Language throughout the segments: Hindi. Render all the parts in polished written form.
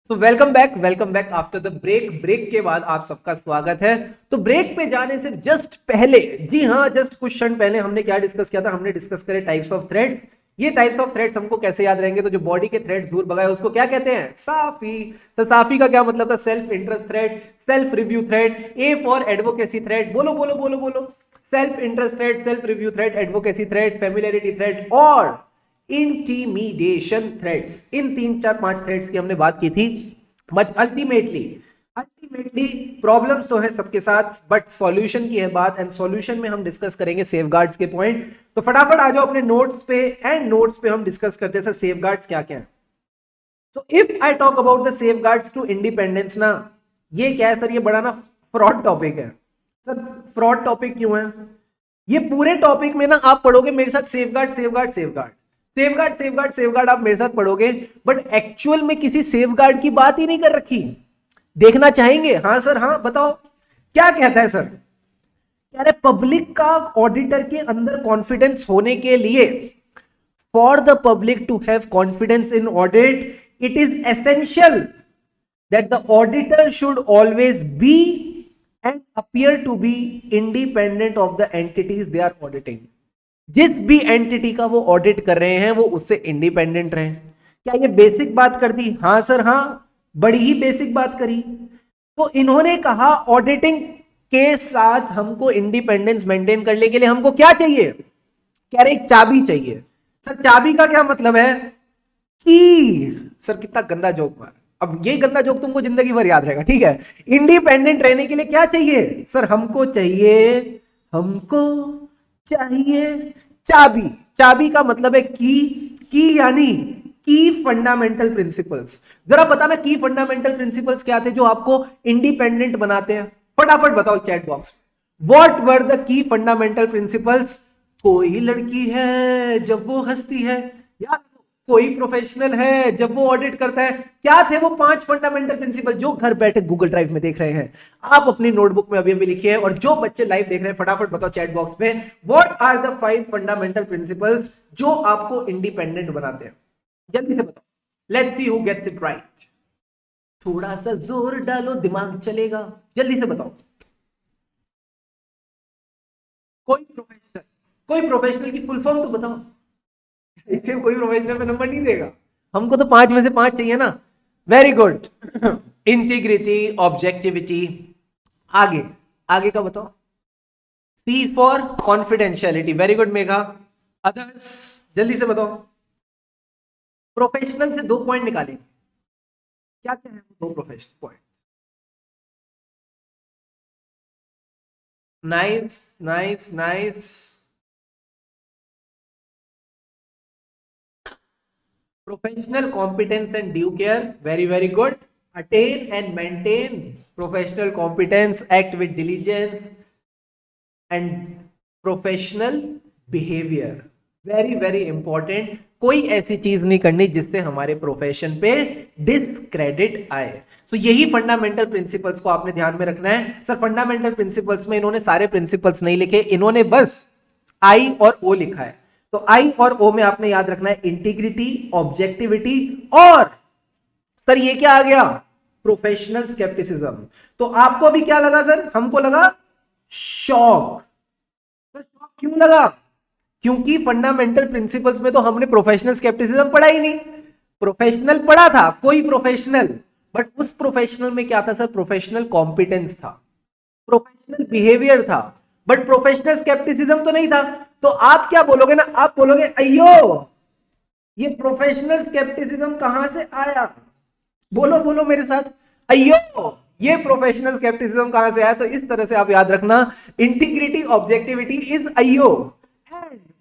So welcome back after the break के बाद आप सबका स्वागत है। तो ब्रेक पे जाने से जस्ट पहले, जी हाँ, जस्ट कुछ क्षण पहले हमने क्या डिस्कस किया था? हमने डिस्कस करे टाइप्स ऑफ थ्रेड्स। ये टाइप्स ऑफ थ्रेड्स हमको कैसे याद रहेंगे? तो जो बॉडी के थ्रेड्स दूर भगाए उसको क्या कहते हैं? साफी। तो साफी का क्या मतलब था? Self interest thread, self review thread, A for advocacy thread. बोलो बोलो बोलो बोलो। Self interest thread, self review thread, advocacy thread, familiarity thread और इंटीमिडेशन थ्रेड्स। इन 3 4 5 थ्रेड्स की हमने बात की थी। बट अल्टीमेटली प्रॉब्लम्स तो है सबके साथ, बट सॉल्यूशन की है बात। एंड सॉल्यूशन में हम डिस्कस करेंगे सेफगार्ड्स के पॉइंट। तो फटाफट आ जाओ अपने नोट्स पे, एंड नोट्स पे हम डिस्कस करते हैं सर सेफगार्ड्स क्या क्या है। तो if I talk about the safeguards to independence ना, ये क्या है सर? ये बड़ा ना फ्रॉड टॉपिक है सर। फ्रॉड टॉपिक क्यों है? ये पूरे टॉपिक में ना आप पढ़ोगे मेरे साथ safeguard safeguard safeguard safeguard safeguard safeguard, आप मेरे साथ पढ़ोगे, बट एक्चुअल में किसी सेफगार्ड की बात ही नहीं कर रखी। देखना चाहेंगे? हाँ सर, हाँ बताओ क्या कहता है सर? कह रहे पब्लिक का ऑडिटर के अंदर कॉन्फिडेंस होने के लिए, for the public to have confidence in audit, it is essential that the auditor should always be and appear to be independent of the entities they are auditing। जिस भी एंटिटी का वो ऑडिट कर रहे हैं वो उससे इंडिपेंडेंट रहे। क्या ये बेसिक बात कर दी? हाँ सर, हाँ, बड़ी ही बेसिक बात करी। तो इन्होंने कहा ऑडिटिंग के साथ हमको इंडिपेंडेंस मेंटेन करने के लिए हमको क्या चाहिए? कह रहे एक चाबी चाहिए। सर चाबी का क्या मतलब है? की। सर कितना गंदा जोक मार। अब ये गंदा जोक तुमको जिंदगी भर याद रहेगा, ठीक है? इंडिपेंडेंट रहने के लिए क्या चाहिए सर? हमको चाहिए चाबी। चाबी का मतलब है की यानी की फंडामेंटल प्रिंसिपल्स। जरा बताना की फंडामेंटल प्रिंसिपल्स क्या थे जो आपको इंडिपेंडेंट बनाते हैं? फटाफट बताओ चैट बॉक्स में। What were the key fundamental principles? कोई लड़की है जब वो हंसती है, यार कोई प्रोफेशनल है जब वो ऑडिट करता है। क्या थे वो 5 फंडामेंटल प्रिंसिपल जो घर बैठे गूगल ड्राइव में देख रहे हैं? आप अपनी नोटबुक में अभी अभी लिखिए, और जो बच्चे लाइव देख रहे हैं फटाफट बताओ चैट बॉक्स में, what are the 5 fundamental principles जो आपको इंडिपेंडेंट बनाते हैं? जल्दी से बताओ। Let's see who gets it right. थोड़ा सा जोर डालो, दिमाग चलेगा। जल्दी से बताओ। कोई प्रोफेशनल की फुल फॉर्म तो बताओ। इससे कोई प्रोफेशनल में नंबर नहीं देगा। हमको तो 5 में से 5 चाहिए ना। Very good. Integrity, objectivity. आगे आगे का बताओ। C for confidentiality. Very good Megha. Others जल्दी से बताओ। प्रोफेशनल से 2 पॉइंट निकालेंगे। क्या क्या है 2 professional point? Nice nice nice. Professional competence and due care. Very, very good. Attain and maintain professional competence. Act with diligence and professional behavior. Very, very important. कोई ऐसी चीज नहीं करनी जिससे हमारे प्रोफेशन पे डिस्क्रेडिट आए। सो यही फंडामेंटल प्रिंसिपल्स को आपने ध्यान में रखना है। सर फंडामेंटल प्रिंसिपल्स में इन्होंने सारे प्रिंसिपल्स नहीं लिखे, इन्होंने बस आई और ओ लिखा है। तो आई और ओ में आपने याद रखना है इंटीग्रिटी, ऑब्जेक्टिविटी, और सर ये क्या आ गया? Professional scepticism. तो आपको अभी क्या लगा सर? हमको लगा शॉक। तो शॉक क्यों लगा? क्योंकि फंडामेंटल प्रिंसिपल्स में तो हमने प्रोफेशनल स्केप्टिसिज्म पढ़ा ही नहीं। प्रोफेशनल पढ़ा था, कोई प्रोफेशनल, बट उस प्रोफेशनल में क्या था सर? प्रोफेशनल कॉम्पिटेंस था, प्रोफेशनल बिहेवियर था, बट प्रोफेशनल स्केप्टिसिज्म तो नहीं था। तो आप क्या बोलोगे ना? आप बोलोगे अयो ये प्रोफेशनल स्केप्टिसिज्म कहां से आया? बोलो बोलो मेरे साथ, अयो ये प्रोफेशनल स्केप्टिसिज्म कहां से आया? तो इस तरह से आप याद रखना, इंटीग्रिटी, ऑब्जेक्टिविटी इज अयो।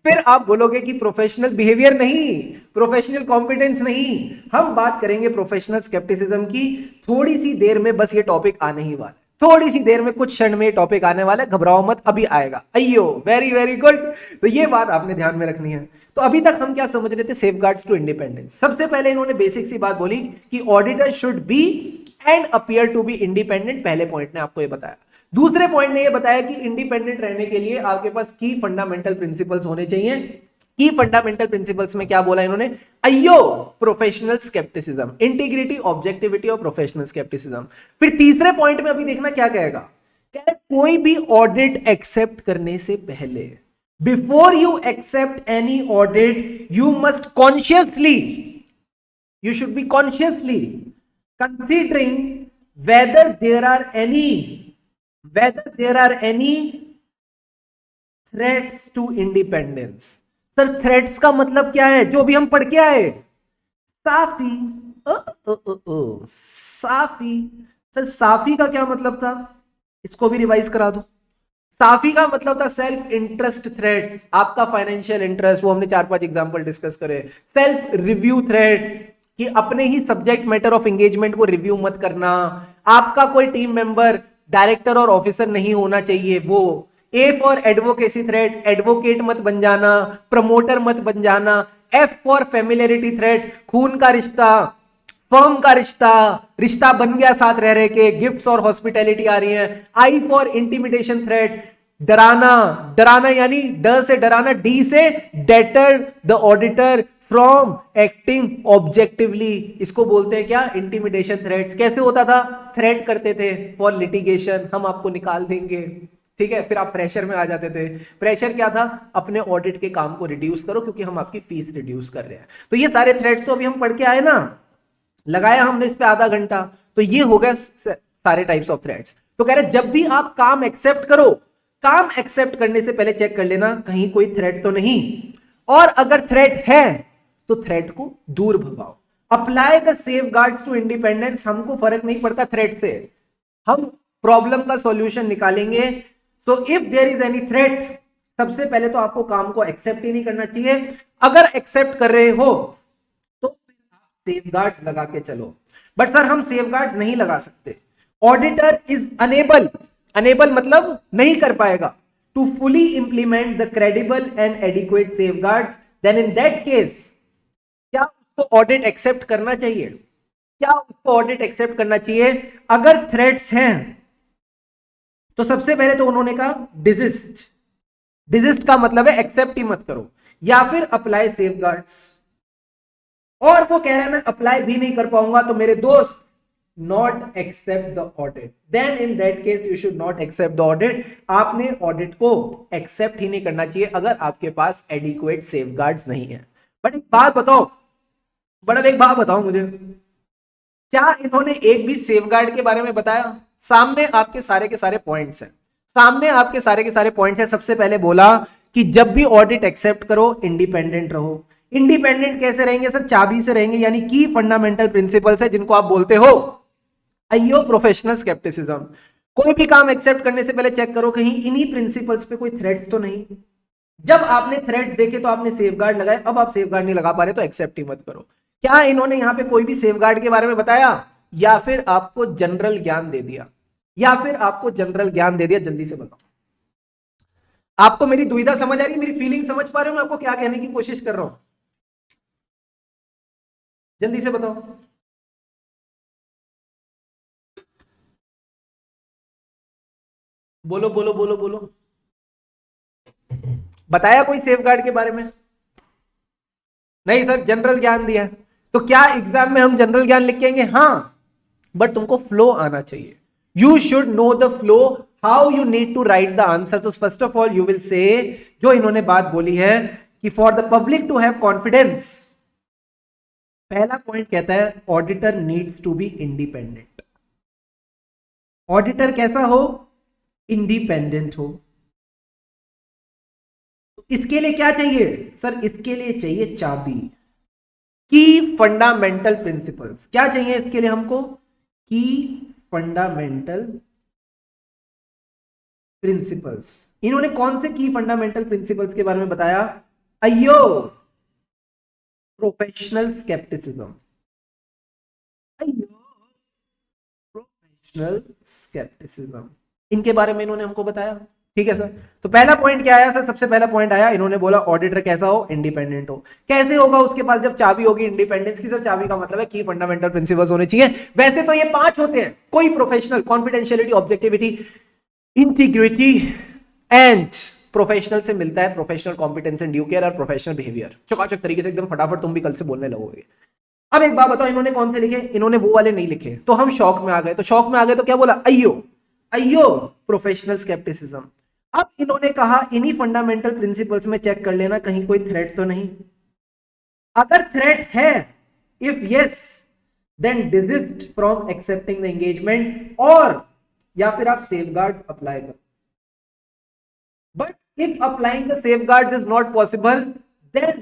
फिर आप बोलोगे कि प्रोफेशनल बिहेवियर नहीं, प्रोफेशनल कॉम्पिटेंस नहीं, हम बात करेंगे प्रोफेशनल स्केप्टिसिज्म की। थोड़ी सी देर में बस ये टॉपिक आने ही वाला है, थोड़ी सी देर में, कुछ क्षण में टॉपिक आने वाला है, घबराओ मत, अभी आएगा। अयो वेरी वेरी गुड। तो ये बात आपने ध्यान में रखनी है। तो अभी तक हम क्या समझ रहे थे? Safeguards to independence. सबसे पहले इन्होंने बेसिक सी बात बोली कि auditor should be and appear to be independent. पहले पॉइंट ने आपको ये बताया। दूसरे पॉइंट ने ये बताया कि इंडिपेंडेंट रहने के लिए आपके पास की फंडामेंटल प्रिंसिपल्स होने चाहिए। की फंडामेंटल प्रिंसिपल्स में क्या बोला इन्होंने, अयो प्रोफेशनल स्केप्टिसिज्म, इंटीग्रिटी, ऑब्जेक्टिविटी और प्रोफेशनल स्केप्टिसिज्म। फिर तीसरे पॉइंट में अभी देखना क्या कहेगा, कह कोई भी ऑडिट एक्सेप्ट करने से पहले, before you accept any audit you must consciously, you should be consciously considering whether there are any threats to independence। Sir threats का मतलब क्या है, जो भी हम पढ़ के आए, साफी साफी। सर साफी का क्या मतलब था, इसको भी रिवाइज करा दो। साफी का मतलब था सेल्फ इंटरेस्ट थ्रेट्स, आपका फाइनेंशियल इंटरेस्ट, वो हमने 4-5 एग्जांपल डिस्कस करे। सेल्फ रिव्यू थ्रेट, कि अपने ही सब्जेक्ट मैटर ऑफ एंगेजमेंट को रिव्यू मत करना, आपका कोई टीम मेंबर डायरेक्टर और ऑफिसर नहीं होना चाहिए वो। A for advocacy threat, advocate मत बन जाना, प्रमोटर मत बन जाना। एफ फॉर फेमिलियरिटी थ्रेट, खून का रिश्ता, फर्म का रिश्ता, रिश्ता बन गया साथ रह रहे के, गिफ्ट्स और हॉस्पिटैलिटी आ रही है। आई फॉर इंटिमिडेशन थ्रेट, डराना, डराना यानी डर से डराना, डी से debtor the auditor from acting objectively, इसको बोलते हैं क्या, इंटिमिडेशन थ्रेट्स। कैसे होता था, थ्रेट करते थे फॉर लिटिगेशन, हम आपको निकाल देंगे, ठीक है, फिर आप प्रेशर में आ जाते थे। प्रेशर क्या था, अपने ऑडिट के काम को रिड्यूस करो क्योंकि हम आपकी फीस रिड्यूस कर रहे हैं। तो ये सारे थ्रेट्स तो अभी हम पढ़ के आए ना, लगाया हमने इस पे आधा घंटा, तो ये हो गया सारे टाइप्स ऑफ थ्रेट्स। तो कह रहे जब भी आप काम एक्सेप्ट करो, काम एक्सेप्ट करने से पहले चेक कर लेना कहीं कोई थ्रेट तो नहीं, और अगर थ्रेट है तो थ्रेट को दूर भगाओ। Apply the safeguards to independence, हमको फर्क नहीं पड़ता थ्रेट से, हम प्रॉब्लम का सॉल्यूशन निकालेंगे। So if there is any threat, सबसे पहले तो आपको काम को एक्सेप्ट ही नहीं करना चाहिए। अगर एक्सेप्ट कर रहे हो तो सेफगार्ड्स लगा के चलो। बट सर हम सेफगार्ड्स नहीं लगा सकते, ऑडिटर इज अनेबल, अनेबल मतलब नहीं कर पाएगा, to fully implement the credible and adequate safeguards, then in that case क्या उसको ऑडिट एक्सेप्ट करना चाहिए, क्या उसको ऑडिट एक्सेप्ट करना चाहिए। अगर थ्रेट्स हैं तो सबसे पहले तो उन्होंने कहा डिजिस्ट, डिजिस्ट का मतलब है एक्सेप्ट ही मत करो, या फिर अप्लाई सेफगार्ड्स। और वो कह रहे हैं मैं अप्लाई भी नहीं कर पाऊंगा तो मेरे दोस्त not accept the audit, then in that case you should not accept the audit. आपने ऑडिट को एक्सेप्ट ही नहीं करना चाहिए अगर आपके पास एडिक्वेट सेफगार्ड्स नहीं है। बट एक बात बताओ, बड़ा एक बात बताओ मुझे, क्या इन्होंने एक भी सेफगार्ड के बारे में बताया? सामने आपके सारे के सारे पॉइंट्स हैं, सामने आपके सारे के सारे पॉइंट्स हैं। सबसे पहले बोला कि जब भी ऑडिट एक्सेप्ट करो इंडिपेंडेंट रहो। इंडिपेंडेंट कैसे रहेंगे सर? चाबी से रहेंगे, यानी की फंडामेंटल प्रिंसिपल्स है जिनको आप बोलते हो अयो प्रोफेशनल स्केप्टिसिज्म। कोई भी काम एक्सेप्ट करने से पहले चेक करो कहीं इन्हीं प्रिंसिपल्स पे कोई थ्रेट्स तो नहीं। जब आपने थ्रेट्स देखे तो आपने सेफगार्ड लगाए, अब आप सेफगार्ड नहीं लगा पा रहे तो एक्सेप्ट ही मत करो। क्या इन्होंने यहां पे कोई भी सेफगार्ड के बारे में बताया, या फिर आपको जनरल ज्ञान दे दिया, या फिर आपको जनरल ज्ञान दे दिया? जल्दी से बताओ, आपको मेरी दुविधा समझ आ रही है, मेरी फीलिंग समझ पा रहे हो मैं आपको क्या कहने की कोशिश कर रहा हूं? जल्दी से बताओ। बोलो बोलो बोलो बोलो। बताया कोई सेफगार्ड के बारे में? नहीं सर, जनरल ज्ञान दिया है। तो क्या एग्जाम में हम जनरल ज्ञान लिख के आएंगे? हाँ, बट तुमको फ्लो आना चाहिए। You should know the flow, how you need to write the answer. तो first of all you will say, जो इन्होंने बात बोली है कि for the public to have confidence, पहला पॉइंट कहता है auditor needs to be independent. Auditor कैसा हो? इंडिपेंडेंट हो। तो इसके लिए क्या चाहिए सर? इसके लिए चाहिए चाबी, की फंडामेंटल प्रिंसिपल्स। क्या चाहिए इसके लिए हमको? की फंडामेंटल प्रिंसिपल्स। इन्होंने कौन से की फंडामेंटल प्रिंसिपल्स के बारे में बताया? अयो प्रोफेशनल स्केप्टिसिज्म, अयो प्रोफेशनल स्केप्टिसिज्म, इनके बारे में इन्होंने हमको बताया। ठीक है सर, तो पहला पॉइंट क्या आया सर? सबसे पहला पॉइंट आया, इन्होंने बोला ऑडिटर कैसा हो? इंडिपेंडेंट हो। कैसे होगा उसके पास? जब चाबी होगी इंडिपेंडेंस की। सर चाबी का मतलब है की फंडामेंटल प्रिंसिपल्स होने चाहिए। वैसे तो ये 5 होते हैं, कोई professional, confidentiality, objectivity, integrity and professional से मिलता है professional competence and due care और प्रोफेशनल बिहेवियर। चकाचक तरीके से एकदम फटाफट तुम भी कल से बोलने लगोगे। अब एक बात बताओ, इन्होंने कौन से लिखे? इन्होंने वो वाले नहीं लिखे, तो हम शौक में आ गए। तो शौक में आ गए तो क्या बोला? अयो अयो प्रोफेशनल स्केप्टिसिज्म। अब इन्होंने कहा इन्हीं फंडामेंटल प्रिंसिपल्स में चेक कर लेना कहीं कोई थ्रेट तो नहीं। अगर थ्रेट है, if yes, then desist from accepting the engagement, और या फिर आप सेफगार्ड्स अप्लाई करो। But if applying the safeguards is not possible, then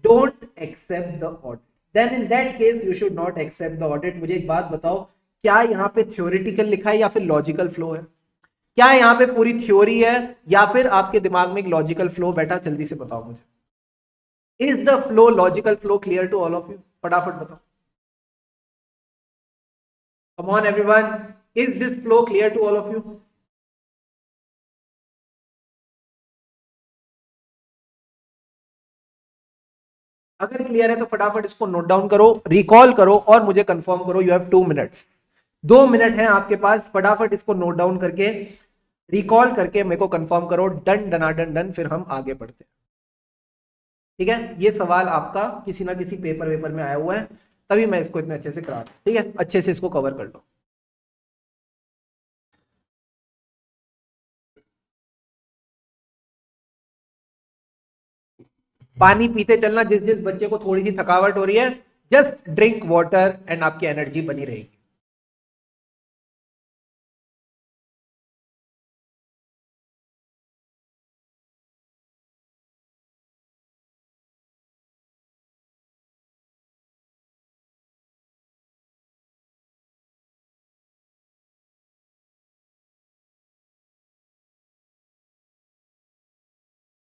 don't accept the audit. Then in that case you should not accept the audit. मुझे एक बात बताओ, क्या यहां पे थ्योरेटिकल लिखा है या फिर लॉजिकल फ्लो है? क्या यहां पे पूरी थ्योरी है या फिर आपके दिमाग में एक लॉजिकल फ्लो बैठा? जल्दी से बताओ मुझे। Is the flow logical flow clear to all of you? फटाफट बताओ। Come on everyone, is this flow clear to all of you? अगर क्लियर है तो फटाफट इसको नोट डाउन करो, रिकॉल करो और मुझे कंफर्म करो। यू हैव 2 मिनट्स, 2 मिनट है आपके पास। फटाफट इसको नोट डाउन करके रिकॉल करके मेरे को कंफर्म करो। डन डनाडन डन, फिर हम आगे बढ़ते हैं। ठीक है, ये सवाल आपका किसी ना किसी पेपर वेपर में आया हुआ है, तभी मैं इसको इतने अच्छे से करा रहा हूं। ठीक है, अच्छे से इसको कवर कर लो। पानी पीते चलना, जिस जिस बच्चे को थोड़ी सी थकावट हो रही है, जस्ट ड्रिंक वाटर एंड आपकी एनर्जी बनी रहेगी।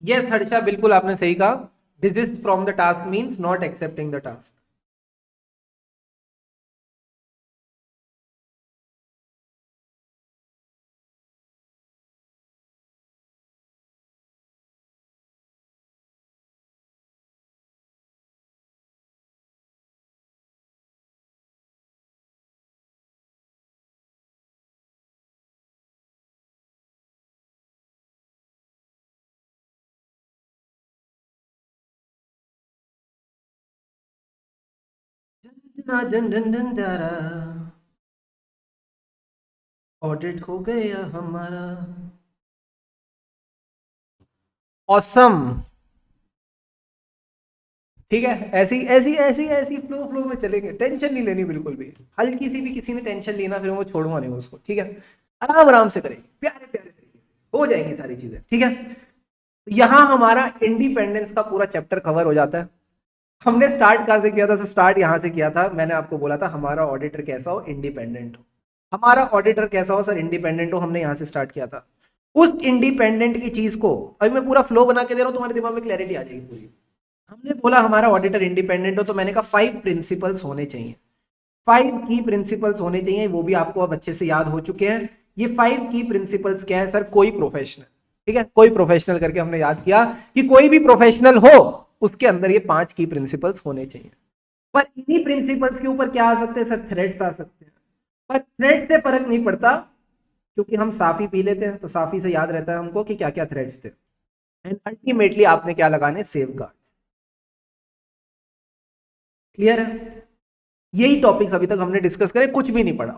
यस हर्षा, बिल्कुल आपने सही कहा। Desist from the task means not accepting the task. Audit हो गया हमारा। ऑसम। ठीक है, ऐसी ऐसी ऐसी ऐसी फ्लो फ्लो में चलेंगे, टेंशन नहीं लेनी बिल्कुल भी। हल्की सी भी किसी ने टेंशन लेना, फिर वो छोड़ूंगा नहीं उसको। ठीक है, आराम आराम से करेंगे, प्यारे प्यारे तरीके से हो जाएंगी सारी चीजें। ठीक है, यहां हमारा इंडिपेंडेंस का पूरा चैप्टर कवर हो जाता है। हमने स्टार्ट कहां से किया था? स्टार्ट यहां से किया था। मैंने आपको बोला था हमारा ऑडिटर कैसा हो? इंडिपेंडेंट हो। हमारा ऑडिटर कैसा हो सर? इंडिपेंडेंट हो। हमने यहां से स्टार्ट किया था। उस इंडिपेंडेंट की चीज को अभी मैं पूरा फ्लो बना के दे रहा हूं, तुम्हारे दिमाग में क्लैरिटी आ जाएगी पूरी। हमने बोला हमारा ऑडिटर इंडिपेंडेंट हो, तो मैंने कहा 5 प्रिंसिपल्स होने चाहिए। 5 की प्रिंसिपल्स होने चाहिए, वो भी आपको अब अच्छे से याद हो चुके हैं। ये 5 की प्रिंसिपल्स क्या है सर? कोई प्रोफेशनल, ठीक है, कोई प्रोफेशनल करके हमने याद किया कि कोई भी प्रोफेशनल हो उसके अंदर ये 5 की प्रिंसिपल्स होने चाहिए। पर इन्हीं प्रिंसिपल्स के ऊपर क्या आ सकते हैं सर? थ्रेड्स आ सकते हैं। पर थ्रेड से फर्क नहीं पड़ता, क्योंकि हम साफी पी लेते हैं, तो साफी से याद रहता है हमको कि क्या क्या थ्रेड्स थे। एंड अल्टीमेटली आपने क्या लगाने? Safe guards. क्लियर है? यही टॉपिक्स अभी तक हमने डिस्कस करे, कुछ भी नहीं पढ़ा,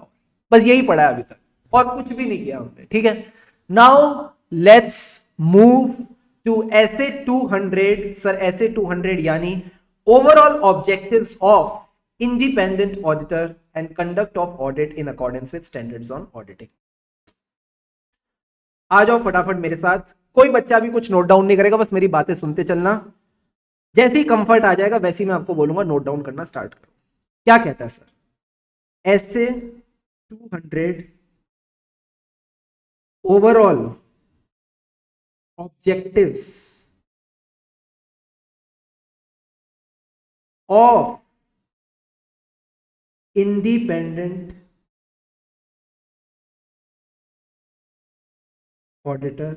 बस यही पढ़ा है अभी तक, और कुछ भी नहीं किया हमने। ठीक है, नाउ लेट्स मूव टू ऐसे 200 सर। ऐसे 200 यानी overall objectives of independent auditor and conduct of audit in accordance with standards on auditing. आ जाओ फटाफट मेरे साथ। कोई बच्चा भी कुछ नोट डाउन नहीं करेगा, बस मेरी बातें सुनते चलना। जैसे ही कंफर्ट आ जाएगा वैसे ही मैं आपको बोलूंगा नोट डाउन करना स्टार्ट करो। क्या कहता है सर? ऐसे 200 overall objectives of independent auditor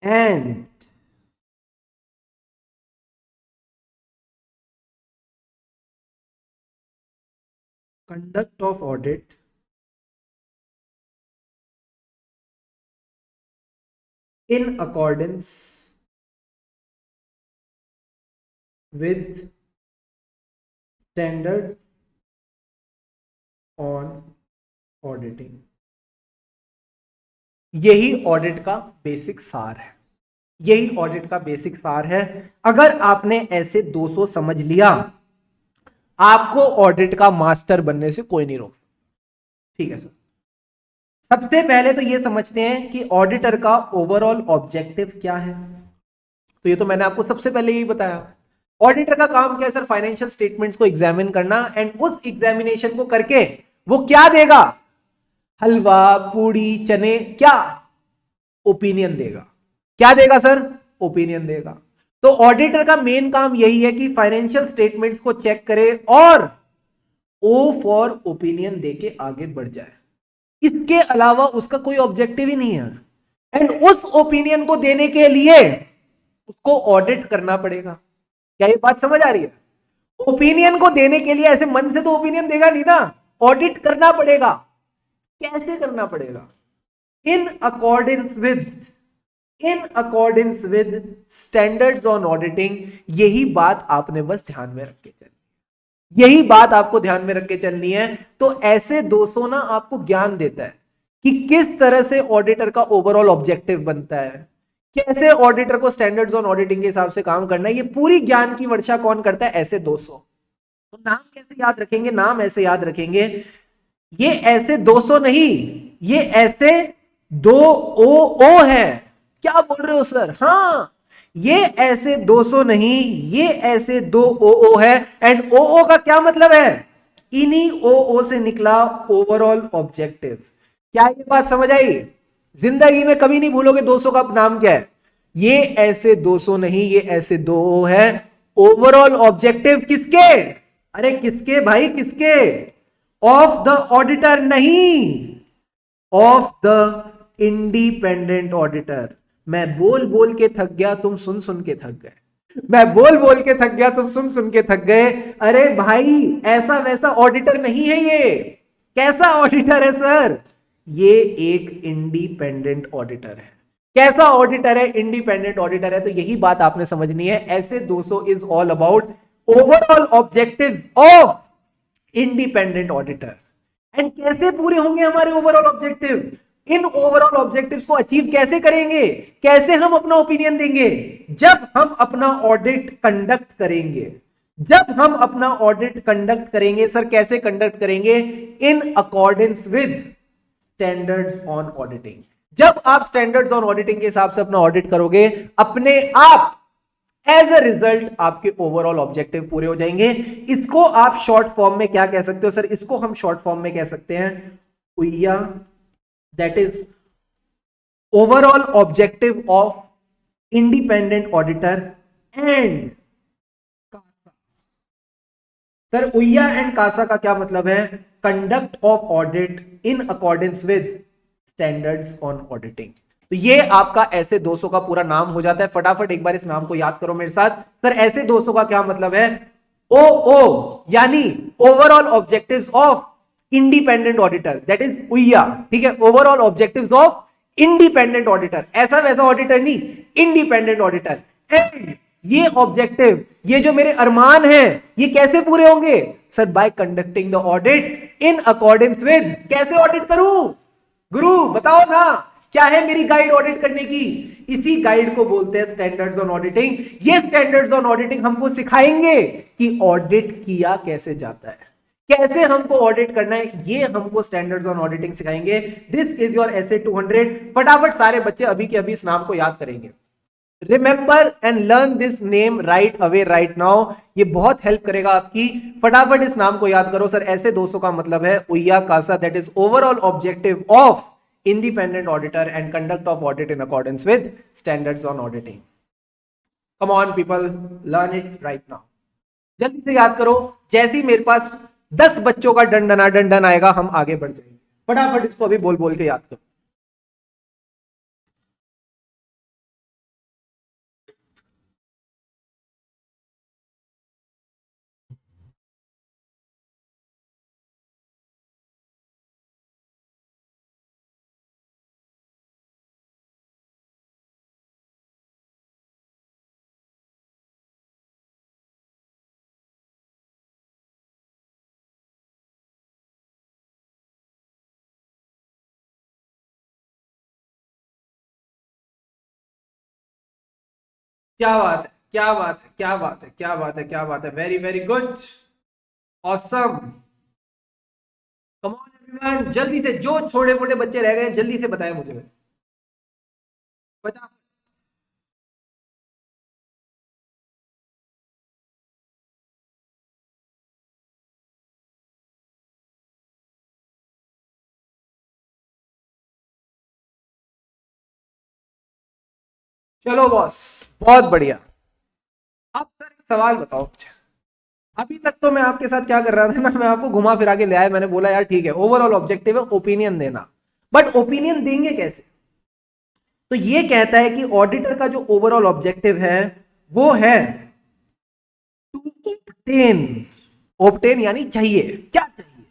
and conduct of audit in accordance with standard on auditing. यही ऑडिट का बेसिक सार है, यही ऑडिट का बेसिक सार है। अगर आपने ऐसे 200 समझ लिया, आपको ऑडिट का मास्टर बनने से कोई नहीं रोक। ठीक है सर। सबसे पहले तो यह समझते हैं कि ऑडिटर का ओवरऑल ऑब्जेक्टिव क्या है। तो ये तो मैंने आपको सबसे पहले यही बताया। ऑडिटर का काम क्या है सर? फाइनेंशियल स्टेटमेंट्स को एग्जामिन करना, एंड उस एग्जामिनेशन को करके वो क्या देगा? हलवा, पूड़ी, चने, क्या? ओपिनियन देगा। क्या देगा सर? ओपिनियन देगा। तो ऑडिटर का मेन काम यही है कि फाइनेंशियल स्टेटमेंट्स को चेक करे और ओ फॉर ओपिनियन देके आगे बढ़ जाए। इसके अलावा उसका कोई ऑब्जेक्टिव ही नहीं है। एंड उस ओपिनियन को देने के लिए उसको ऑडिट करना पड़ेगा। क्या ये बात समझ आ रही है? ओपिनियन को देने के लिए ऐसे मन से तो ओपिनियन देगा नहीं ना, ऑडिट करना पड़ेगा। कैसे करना पड़ेगा? इन accordance with standards on auditing. यही बात आपने बस ध्यान में रख के चलनी, यही बात आपको ध्यान में रख के चलनी है। तो ऐसे 200 ना आपको ज्ञान देता है कि किस तरह से ऑडिटर का ओवरऑल ऑब्जेक्टिव बनता है, कैसे ऑडिटर को स्टैंडर्ड्स ऑन ऑडिटिंग के हिसाब से काम करना है। ये पूरी ज्ञान की वर्षा कौन करता है? ऐसे 200। तो नाम कैसे याद रखेंगे? नाम ऐसे याद रखेंगे, ये ऐसे 200 नहीं, ये ऐसे 200 है। क्या बोल रहे हो सर? हाँ, ये ऐसे 200 नहीं, ये ऐसे 200 है। एंड ओ का क्या मतलब है? इन्हीं ओ से निकला ओवरऑल ऑब्जेक्टिव। क्या ये बात समझ आई? जिंदगी में कभी नहीं भूलोगे 200 का नाम क्या है। ये ऐसे 200 नहीं, ये ऐसे 2 है। ओवरऑल ऑब्जेक्टिव किसके? अरे किसके भाई, किसके? ऑफ द ऑडिटर नहीं, ऑफ द इंडिपेंडेंट ऑडिटर। मैं बोल बोल के थक गया, तुम सुन सुन के थक गए। मैं बोल बोल के थक गया, तुम सुन सुन के थक गए। अरे भाई, ऐसा वैसा ऑडिटर नहीं है ये। कैसा ऑडिटर है सर? ये एक इंडिपेंडेंट ऑडिटर है। कैसा ऑडिटर है? इंडिपेंडेंट ऑडिटर है। तो यही बात आपने समझनी है। ऐसे 200 is all about overall objectives of independent auditor. And कैसे पूरे होंगे हमारे overall objective? In overall objectives को अचीव कैसे करेंगे? कैसे हम अपना ओपिनियन देंगे? जब हम अपना ऑडिट कंडक्ट करेंगे। जब हम अपना ऑडिट कंडक्ट करेंगे सर, कैसे कंडक्ट करेंगे? इन accordance with standards on auditing. जब आप स्टैंडर्ड्स ऑन ऑडिटिंग के हिसाब से अपना ऑडिट करोगे, अपने आप एज अ रिजल्ट आपके ओवरऑल ऑब्जेक्टिव पूरे हो जाएंगे। इसको आप शॉर्ट फॉर्म में क्या कह सकते हो सर? इसको हम शॉर्ट फॉर्म में कह सकते हैं उइया, that is overall objective of independent auditor and कासा। सर उइया एंड कासा का क्या मतलब है? Conduct of audit in accordance with standards on auditing. तो ये आपका ऐसे 200 का पूरा नाम हो जाता है। फटाफट एक बार इस नाम को याद करो मेरे साथ। सर ऐसे 200 का क्या मतलब है? ओ ओ यानी overall objectives of independent auditor, that is उइया। ठीक है, overall objectives of independent auditor, ऐसा वैसा ऑडिटर नहीं, इंडिपेंडेंट ऑडिटर। एंड ये ऑब्जेक्टिव, ये जो मेरे अरमान हैं, ये कैसे पूरे होंगे sir? By conducting the audit in accordance with. कैसे ऑडिट करूं गुरु? बताओ ना, क्या है मेरी गाइड ऑडिट करने की? इसी गाइड को बोलते हैं स्टैंडर्ड्स ऑन ऑडिटिंग। ये स्टैंडर्ड्स ऑन ऑडिटिंग हमको सिखाएंगे कि ऑडिट किया कैसे जाता है, कैसे हमको ऑडिट करना है। ये हमको स्टैंडर्ड्स ऑन ऑडिटिंग सिखाएंगे। दिस इज योर एसे 200। फटाफट सारे बच्चे अभी के अभी इस नाम को याद करेंगे। Remember and learn this name right away right now. ये बहुत हेल्प करेगा आपकी। फटाफट इस नाम को याद करो सर। ऐसे 200 का मतलब है उइया कासा, that is overall objective of independent auditor and conduct of audit in accordance with standards on auditing. Come on people, learn it right now. जल्दी से याद करो। जैसे ही मेरे पास 10 बच्चों का डंडन आएगा, हम आगे बढ़ जाएंगे। फटाफट इसको अभी बोल बोल के याद करो। क्या बात है, क्या बात है, क्या बात है, क्या बात है, क्या बात है, very very good, awesome. Come on everyone, जल्दी से जो छोटे मोटे बच्चे रह गए जल्दी से बताएं मुझे, बता। चलो बॉस, बहुत बढ़िया। अब सर एक सवाल बताओ मुझे। अभी तक तो मैं आपके साथ क्या कर रहा था ना, मैं आपको घुमा फिरा के ले आया, मैंने बोला यार ठीक है ओवरऑल ऑब्जेक्टिव है ओपिनियन देना, बट ओपिनियन देंगे कैसे? तो ये कहता है कि ऑडिटर का जो ओवरऑल ऑब्जेक्टिव है वो है टू ऑब्टेन, ऑब्टेन यानी चाहिए, क्या चाहिए?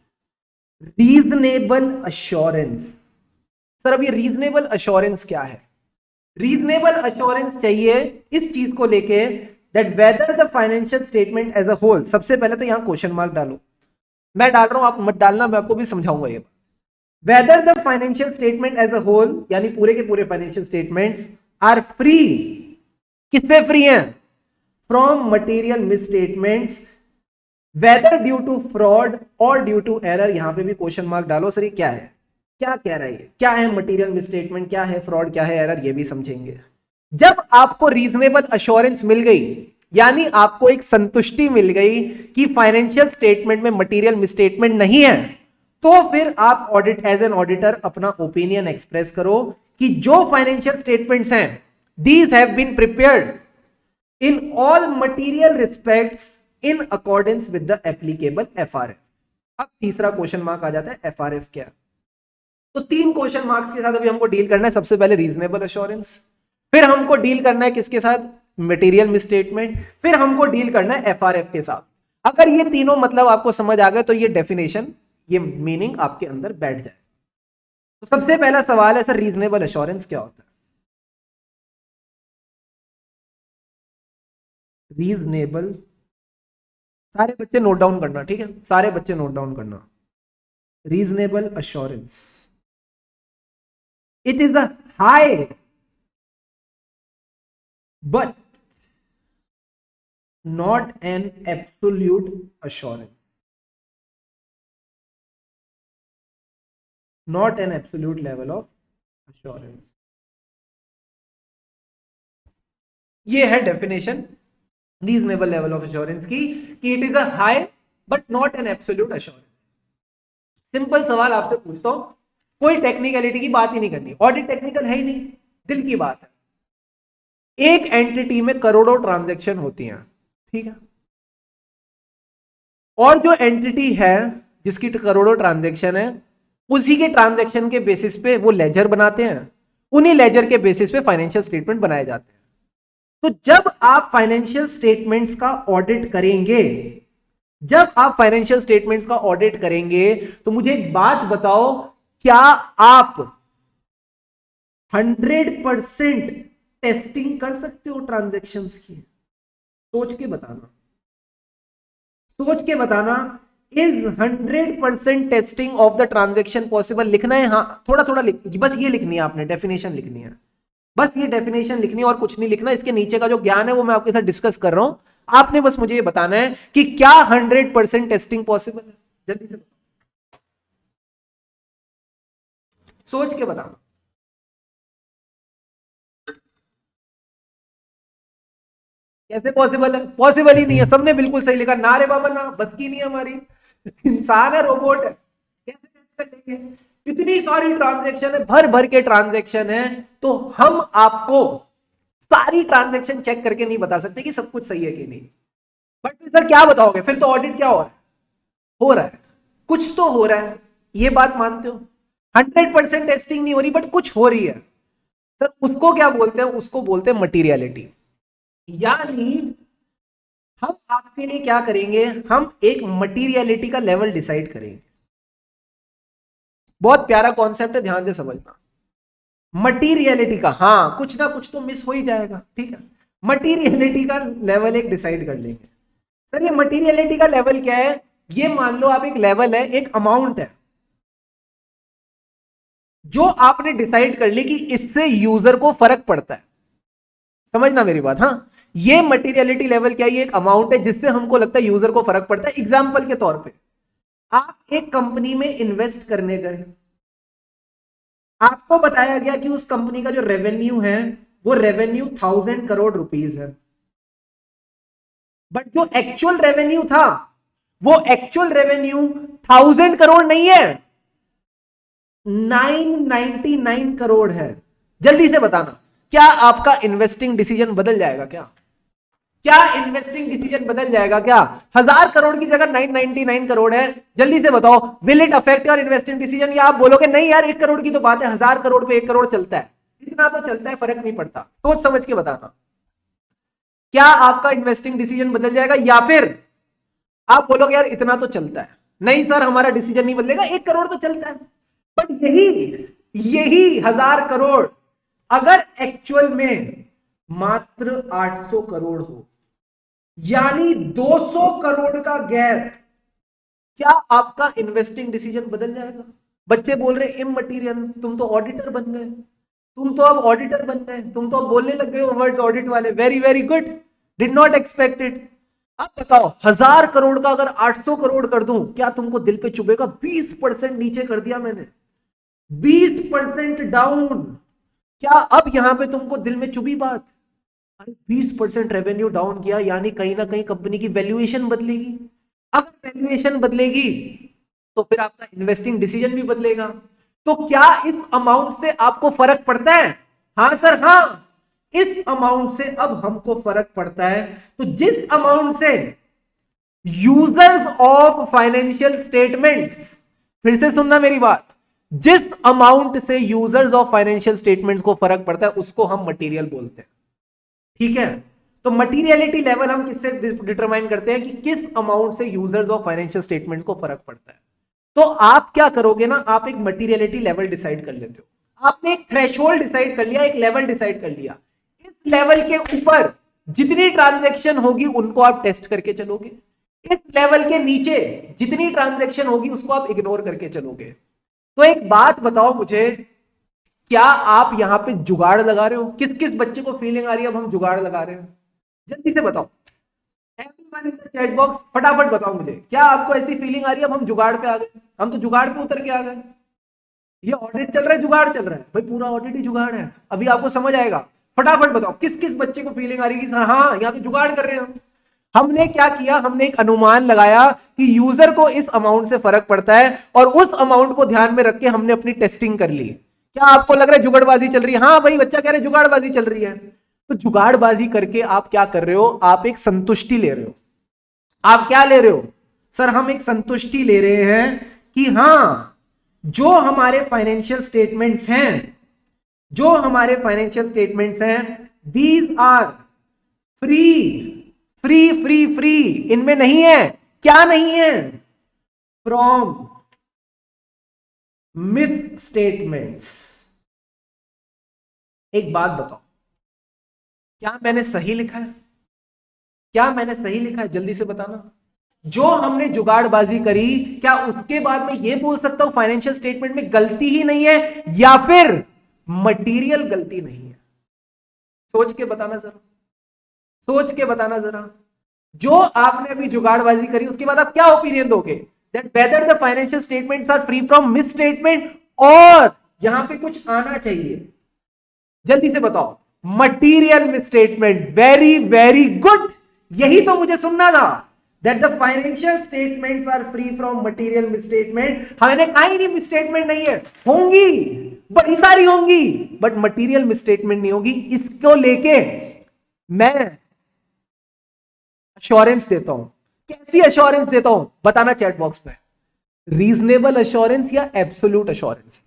Reasonable assurance. सर अब ये रीजनेबल अश्योरेंस क्या है? रीजनेबल अश्योरेंस चाहिए इस चीज को लेके that whether the financial statement as a whole, सबसे पहले तो यहां क्वेश्चन मार्क डालो, मैं डाल रहा हूं आप मत डालना, मैं आपको भी समझाऊंगा ये। Whether the financial statement as a whole यानी पूरे के पूरे फाइनेंशियल स्टेटमेंट्स आर फ्री, किससे फ्री हैं? From material misstatements, whether due to fraud और ड्यू टू एरर, यहां पे भी क्वेश्चन मार्क डालो। सर ये क्या है, क्या कह रहा है ये, क्या है मटेरियल मिसस्टेटमेंट, क्या है फ्रॉड, क्या है एरर, ये भी समझेंगे। जब आपको रीजनेबल अश्योरेंस मिल गई यानी आपको एक संतुष्टि मिल गई कि फाइनेंशियल स्टेटमेंट में मटेरियल मिसस्टेटमेंट नहीं है, तो फिर आप ऑडिट एज एन ऑडिटर अपना ओपिनियन एक्सप्रेस करो कि जो फाइनेंशियल स्टेटमेंट्स हैं these have been prepared in all material respects in accordance with the applicable FRF. अब तीसरा क्वेश्चन मार्क आ जाता है एफआरएफ क्या? तो तीन क्वेश्चन मार्क्स के साथ अभी हमको डील करना है। सबसे पहले रीजनेबल अश्योरेंस, फिर हमको डील करना है किसके साथ? मटेरियल मिसस्टेटमेंट, फिर हमको डील करना है एफआरएफ के साथ। अगर ये तीनों मतलब आपको समझ आ गए तो ये डेफिनेशन, ये मीनिंग आपके अंदर बैठ जाए। तो सबसे पहला सवाल है सर रीजनेबल अश्योरेंस क्या होता है? रीजनेबल, सारे बच्चे नोट डाउन करना, ठीक है, सारे बच्चे नोट डाउन करना। Reasonable assurance, it is a high but not an absolute assurance, not an absolute level of assurance। ये है definition reasonable level of assurance की, कि it is a high but not an absolute assurance. Simple सवाल आपसे पूछता हूं, कोई टेक्निकलिटी की बात ही नहीं करनी, ऑडिट टेक्निकल है ही नहीं, दिल की बात है। एक एंटिटी में करोड़ों ट्रांजैक्शन होती हैं, ठीक है, और जो एंटिटी है जिसकी करोड़ों ट्रांजैक्शन है उसी के ट्रांजैक्शन के बेसिस पे वो लेजर बनाते हैं, उन्हीं लेजर के बेसिस पे फाइनेंशियल स्टेटमेंट बनाए जाते हैं। तो जब आप फाइनेंशियल स्टेटमेंट्स का ऑडिट करेंगे, जब आप फाइनेंशियल स्टेटमेंट्स का ऑडिट करेंगे तो मुझे एक बात बताओ, क्या आप 100% टेस्टिंग कर सकते हो ट्रांजैक्शंस की? सोच के बताना, सोच के बताना। Is 100% testing of the transaction possible? लिखना है, हाँ थोड़ा थोड़ा लिख, बस ये लिखनी है आपने, डेफिनेशन लिखनी है, बस ये डेफिनेशन लिखनी है और कुछ नहीं लिखना। इसके नीचे का जो ज्ञान है वो मैं आपके साथ डिस्कस कर रहा हूं, आपने बस मुझे ये बताना है कि क्या 100% टेस्टिंग पॉसिबल है। जल्दी से सोच के बताना। कैसे पॉसिबल है? पॉसिबल ही नहीं है, सबने बिल्कुल सही लिखा, ना रे बाबा ना, बस की नहीं है हमारी, इंसान है रोबोट है, कैसे टेस्ट कर लेंगे? इतनी सारी ट्रांजैक्शन है, भर भर के ट्रांजैक्शन है, तो हम आपको सारी ट्रांजैक्शन चेक करके नहीं बता सकते कि सब कुछ सही है कि नहीं। बट सर क्या बताओगे, फिर तो ऑडिट क्या हो रहा है? हो रहा है, कुछ तो हो रहा है, ये बात मानते हो? 100% टेस्टिंग नहीं हो रही बट कुछ हो रही है, सर उसको क्या बोलते हैं? उसको बोलते हैं मटीरियलिटी। यानी हम आपके लिए क्या करेंगे, हम एक मटीरियलिटी का लेवल डिसाइड करेंगे। बहुत प्यारा कॉन्सेप्ट है, ध्यान से समझना। मटीरियलिटी का, हाँ कुछ ना कुछ तो मिस हो ही जाएगा, ठीक है, मटीरियलिटी का लेवल एक डिसाइड कर लेंगे। सर ये मटीरियलिटी का लेवल क्या है? ये मान लो आप एक लेवल है, एक अमाउंट है जो आपने डिसाइड कर ली कि इससे यूजर को फर्क पड़ता है। समझना मेरी बात, हाँ ये मटीरियलिटी लेवल क्या है? ये एक अमाउंट है जिससे हमको लगता है यूजर को फर्क पड़ता है। एग्जाम्पल के तौर पे आप एक कंपनी में इन्वेस्ट करने गए, आपको बताया गया कि उस कंपनी का जो रेवेन्यू है वो रेवेन्यू 1,000 करोड़ रुपीज है, बट जो एक्चुअल रेवेन्यू था वो एक्चुअल रेवेन्यू 1,000 करोड़ नहीं है, 999 करोड़ है। जल्दी से बताना, क्या आपका इन्वेस्टिंग डिसीजन बदल जाएगा? क्या इन्वेस्टिंग डिसीजन बदल जाएगा? क्या 1,000 करोड़ की जगह 999 करोड़ है? जल्दी से बताओ, will it affect your investing decision? या आप बोलोगे नहीं यार 1 करोड़ की तो बात है, 1,000 करोड़ पे 1 करोड़ चलता है, इतना तो चलता है, फर्क नहीं पड़ता। सोच समझ के बताना, क्या आपका इन्वेस्टिंग डिसीजन बदल जाएगा? या फिर आप बोलोगे यार इतना तो चलता है, नहीं सर हमारा डिसीजन नहीं बदलेगा, 1 करोड़ तो चलता है। बट यही 1,000 करोड़ अगर एक्चुअल में मात्र 800 करोड़ हो, यानी 200 करोड़ का गैप, क्या आपका इन्वेस्टिंग डिसीजन बदल जाएगा? बच्चे बोल रहे इममटीरियल, तुम तो ऑडिटर बन गए, तुम तो अब ऑडिटर बन गए, तुम तो अब बोलने लग गए हो वर्ड्स ऑडिट वाले। Very very good, did not expect it. अब बताओ 1,000 करोड़ का अगर 800 करोड़ कर दूं, क्या तुमको दिल पे चुभेगा? 20% नीचे कर दिया मैंने, 20% डाउन। क्या अब यहां पे तुमको दिल में चुभी बात? अरे 20% रेवेन्यू डाउन किया, यानी कहीं ना कहीं कंपनी की वैल्यूएशन बदलेगी। अगर वैल्यूएशन बदलेगी तो फिर आपका इन्वेस्टिंग डिसीजन भी बदलेगा। तो क्या इस अमाउंट से आपको फर्क पड़ता है? हाँ सर हाँ, इस अमाउंट से अब हमको फर्क पड़ता है। तो जिस अमाउंट से यूजर्स ऑफ फाइनेंशियल स्टेटमेंट्स, फिर से सुनना मेरी बात, जिस अमाउंट से यूजर्स ऑफ फाइनेंशियल स्टेटमेंट्स को फर्क पड़ता है उसको हम मटेरियल बोलते हैं। ठीक है, तो मटीरियलिटी लेवल हम किससे डिटरमाइन करते हैं कि किस अमाउंट से यूजर्स ऑफ फाइनेंशियल स्टेटमेंट्स को फर्क पड़ता है। तो आप क्या करोगे ना, आप एक मटीरियलिटी लेवल डिसाइड कर लेते हो। आपने एक थ्रेशोल्ड डिसाइड कर लिया, एक लेवल डिसाइड कर लिया। इस लेवल के ऊपर जितनी ट्रांजैक्शन होगी उनको आप टेस्ट करके चलोगे, इस लेवल के नीचे जितनी ट्रांजैक्शन होगी उसको आप इग्नोर करके चलोगे। तो एक बात बताओ मुझे, क्या आप यहां पे जुगाड़ लगा रहे हो? किस किस बच्चे को फीलिंग आ रही है अब हम जुगाड़ लगा रहे हैं? जल्दी से बताओ, everyone in the chat box, फटाफट बताओ मुझे, क्या आपको ऐसी फीलिंग आ रही है अब हम जुगाड़ पे आ गए? हम तो जुगाड़ पे उतर के आ गए। ये ऑडिट चल रहा है, जुगाड़ चल रहा है भाई, पूरा ऑडिट ही जुगाड़ है। अभी आपको समझ आएगा। फटाफट बताओ किस किस बच्चे को फीलिंग आ रही है कि सर हाँ यहाँ तो जुगाड़ कर रहे हैं हम। हमने क्या किया, हमने एक अनुमान लगाया कि यूजर को इस अमाउंट से फर्क पड़ता है और उस अमाउंट को ध्यान में रख के हमने अपनी टेस्टिंग कर ली। क्या आपको लग रहा है जुगाड़बाजी चल रही है? हाँ भाई, बच्चा कह रहे जुगाड़बाजी चल रही है। तो जुगाड़बाजी करके आप क्या कर रहे हो? आप एक संतुष्टि ले रहे हो। आप क्या ले रहे हो? सर हम एक संतुष्टि ले रहे हैं कि हां, जो हमारे फाइनेंशियल स्टेटमेंट्स हैं, जो हमारे फाइनेंशियल स्टेटमेंट्स हैं, these are free free free free, इनमें नहीं है, क्या नहीं है? From misstatements. एक बात बताओ, क्या मैंने सही लिखा है? क्या मैंने सही लिखा है? जल्दी से बताना। जो हमने जुगाड़बाजी करी, क्या उसके बाद मैं ये बोल सकता हूं फाइनेंशियल स्टेटमेंट में गलती ही नहीं है, या फिर मटेरियल गलती नहीं है? सोच के बताना जरा, सोच के बताना जरा। जो आपने अभी जुगाड़बाजी करी उसके बाद आप क्या ओपिनियन दोगे? That whether the financial statements are free from misstatement, और यहां पे कुछ आना चाहिए। जल्दी से बताओ, material misstatement. Very very good, यही तो मुझे सुनना था। That the financial statements are free from material misstatement. हमने कहा ही नहीं मिसस्टेटमेंट नहीं है, होंगी बड़ी सारी होंगी, बट मटीरियल मिसस्टेटमेंट नहीं होगी। इसको लेके मैं अश्योरेंस देता हूं। कैसी अश्योरेंस देता हूं बताना चैट बॉक्स में। रीजनेबल अश्योरेंस या एब्सोल्यूट अश्योरेंस?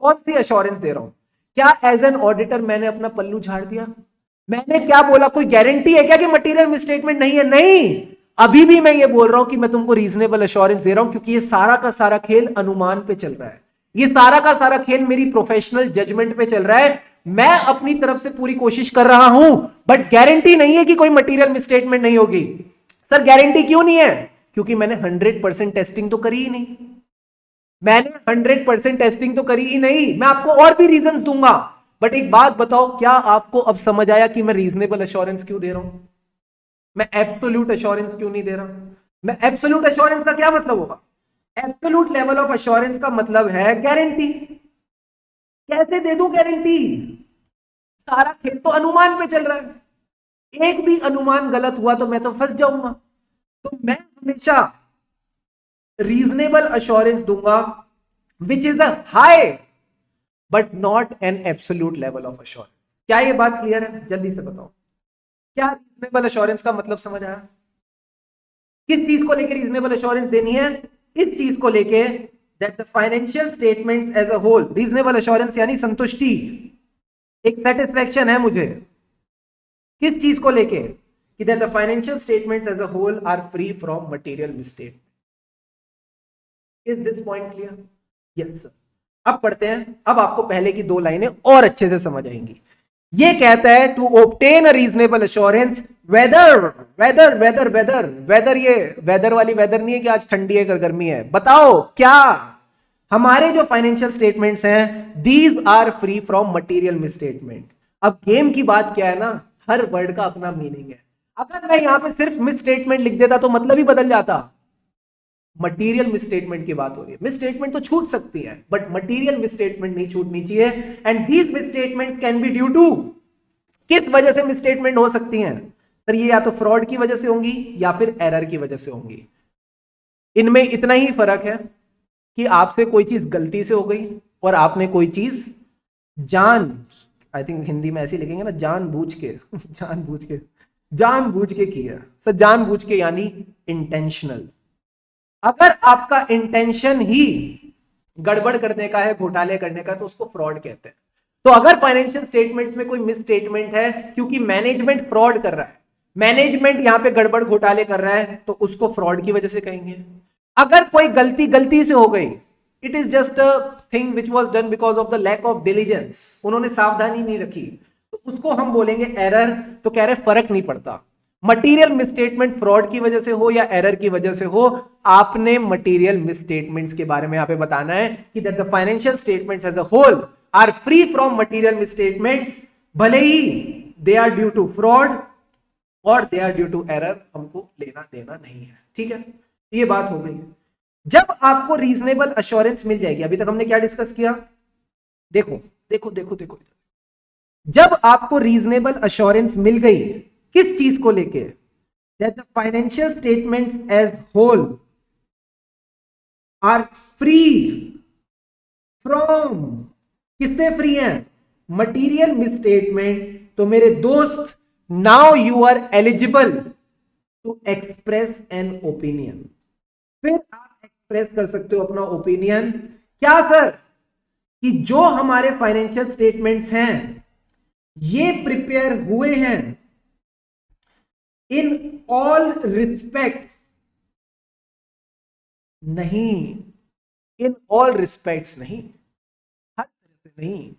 कौन सी अश्योरेंस दे रहा हूं? क्या एज एन ऑडिटर मैंने अपना पल्लू झाड़ दिया? मैंने क्या बोला? कोई गारंटी है क्या कि मटीरियल मिसस्टेटमेंट नहीं है? नहीं, अभी भी मैं ये बोल रहा हूं कि मैं तुमको रीजनेबल अश्योरेंस दे रहा हूं, क्योंकि ये सारा का सारा खेल अनुमान पे चल रहा है। ये सारा का सारा खेल मेरी प्रोफेशनल जजमेंट पे चल रहा है। मैं अपनी तरफ से पूरी कोशिश कर रहा हूं, बट गारंटी नहीं है कि कोई मटीरियल मिसस्टेटमेंट नहीं होगी। सर गारंटी क्यों नहीं है? क्योंकि मैंने 100% टेस्टिंग तो करी ही नहीं। मैंने 100% टेस्टिंग तो करी ही नहीं। मैं आपको और भी रीजंस दूंगा, बट एक बात बताओ, क्या आपको अब समझ आया कि मैं रीजनेबल अश्योरेंस क्यों दे रहा हूं? मैं एब्सोल्यूट एश्योरेंस क्यों नहीं दे रहा? मैं एब्सोल्यूट एश्योरेंस का क्या मतलब होगा? एब्सोल्यूट लेवल ऑफ एश्योरेंस का मतलब है गारंटी। कैसे दे दूं गारंटी? सारा खेल तो अनुमान पे चल रहा है, एक भी अनुमान गलत हुआ तो मैं तो फंस जाऊंगा। तो मैं हमेशा रीजनेबल अश्योरेंस दूंगा which is a high but not an absolute level of assurance. क्या ये बात क्लियर है? जल्दी से बताओ, क्या रीजनेबल अश्योरेंस का मतलब समझ आया? किस चीज को लेकर रीजनेबल एश्योरेंस देनी है? इस चीज को लेके that the financial statements as a whole, reasonable assurance यानी संतुष्टि, एक सेटिस्फेक्शन है मुझे किस चीज को लेके, कि that the financial statements as a whole are free from material mistake. Is this point clear? Yes sir. अब पढ़ते हैं, अब आपको पहले की दो लाइनें और अच्छे से समझ आएंगी। ये कहता है to obtain a reasonable assurance whether whether whether whether whether, ये वेदर वाली वेदर नहीं है कि आज ठंडी है गर्मी है, बताओ क्या हमारे जो फाइनेंशियल स्टेटमेंट्स हैं these are free from material misstatement. अब गेम की बात क्या है ना, हर वर्ड का अपना मीनिंग है। अगर मैं यहां पे सिर्फ मिसस्टेटमेंट लिख देता तो मतलब ही बदल जाता। मटेरियल मिसस्टेटमेंट की बात हो रही है, मिसस्टेटमेंट तो छूट सकती है बट मटेरियल मिसस्टेटमेंट नहीं छूटनी चाहिए। And these misstatements can be due to, किस वजह से मिसस्टेटमेंट हो सकती हैं सर? ये या तो फ्रॉड की वजह से होंगी या फिर एरर की वजह से होंगी। इनमें इतना ही फर्क है कि आपसे कोई चीज गलती से हो गई और आपने कोई चीज जान, आई थिंक हिंदी में ऐसे लिखेंगे ना, जानबूझ के जानबूझ के की है सर। जानबूझ के यानी इंटेंशनल। अगर आपका इंटेंशन ही गड़बड़ करने का है, घोटाले करने का, तो उसको फ्रॉड कहते हैं। तो अगर फाइनेंशियल स्टेटमेंट्स में कोई मिस स्टेटमेंट है क्योंकि मैनेजमेंट फ्रॉड कर रहा है, मैनेजमेंट यहां पे गड़बड़ घोटाले कर रहा है, तो उसको फ्रॉड की वजह से कहेंगे। अगर कोई गलती गलती से हो गई, it is just a thing which was done because of the lack of diligence, उन्होंने सावधानी नहीं रखी, तो उसको हम बोलेंगे एरर। तो कह रहे फर्क नहीं पड़ता मटेरियल मिसस्टेटमेंट फ्रॉड की वजह से हो या एरर की वजह से हो, आपने मटेरियल मिसस्टेटमेंट्स के बारे में यहां पे बताना है कि that the financial statements as a whole are free from material misstatements, भले ही they are due to fraud और they are due to error, हमको लेना देना नहीं है। ठीक है, ये बात हो गई। जब आपको रीजनेबल अश्योरेंस मिल जाएगी, अभी तक हमने क्या डिस्कस किया, देखो देखो देखो देखो, जब आपको रीजनेबल अश्योरेंस मिल गई किस चीज को लेके, that the financial statements as whole are free from, किससे फ्री हैं? Material misstatement. तो मेरे दोस्त, now you are eligible to express an opinion. फिर आप एक्सप्रेस कर सकते हो अपना ओपिनियन। क्या सर? कि जो हमारे फाइनेंशियल स्टेटमेंट्स हैं ये प्रिपेयर हुए हैं इन ऑल रिस्पेक्ट्स, नहीं, इन ऑल रिस्पेक्ट्स नहीं, हर तरह से नहीं,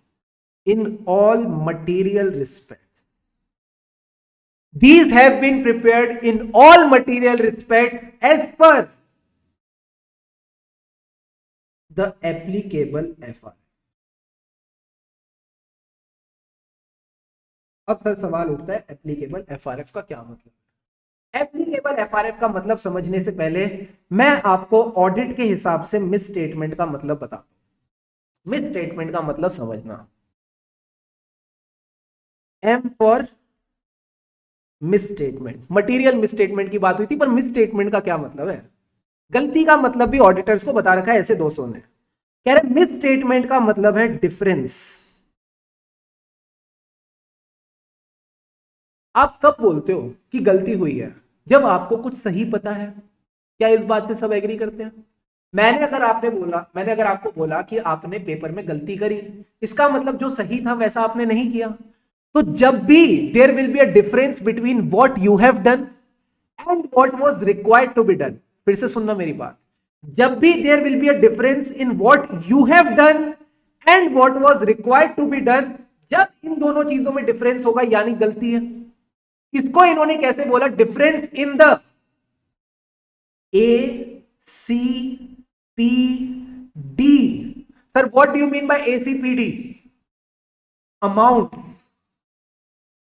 इन all material respects, these have been prepared in all material respects as per the applicable FR। अब सर सवाल उठता है एप्लीकेबल एफआरएफ का क्या मतलब है? एप्लीकेबल एफआरएफ का मतलब समझने से पहले मैं आपको ऑडिट के हिसाब से मिस स्टेटमेंट का मतलब बता दूं। मिस स्टेटमेंट का मतलब समझना, M for misstatement. Material misstatement की बात हुई थी, पर मिस स्टेटमेंट का क्या मतलब है? गलती का मतलब भी ऑडिटर्स को बता रखा है ऐसे 200 ने। कह रहे मिस स्टेटमेंट का मतलब है डिफरेंस। आप कब बोलते हो कि गलती हुई है? जब आपको कुछ सही पता है। क्या इस बात से सब एग्री करते हैं? मैंने अगर आपको बोला कि आपने पेपर में गलती करी, इसका मतलब जो सही था वैसा आपने नहीं किया। तो जब भी there will be a difference between what you have done and what was required to be done, फिर से सुनना मेरी बात, जब भी there will be a difference in what you have done and what was required to be done, जब इन दोनों चीजों में डिफरेंस होगा यानी गलती है। इसको इन्होंने कैसे बोला? Difference in the A C P D. Sir what do you mean by A C P D? Amount,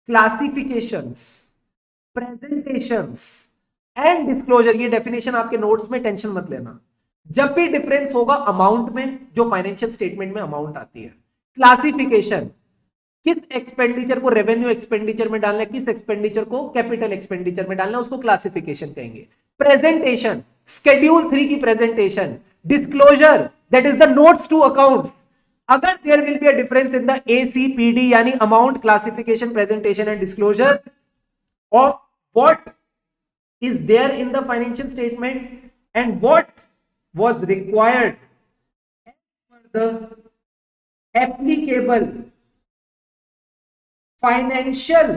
classifications, presentations and disclosure, ये डेफिनेशन आपके नोट्स में, टेंशन मत लेना। जब भी डिफरेंस होगा अमाउंट में, जो फाइनेंशियल स्टेटमेंट में अमाउंट आती है, क्लासिफिकेशन, किस एक्सपेंडिचर को रेवेन्यू एक्सपेंडिचर में डालना है, किस एक्सपेंडिचर को कैपिटल एक्सपेंडिचर में डालना है, उसको क्लासिफिकेशन कहेंगे। प्रेजेंटेशन, शेड्यूल 3 की presentation. Disclosure, that is the notes to accounts. अगर there will be a difference in the ACPD यानी amount, classification, presentation and disclosure of what is there in the financial statement and what was required for the applicable financial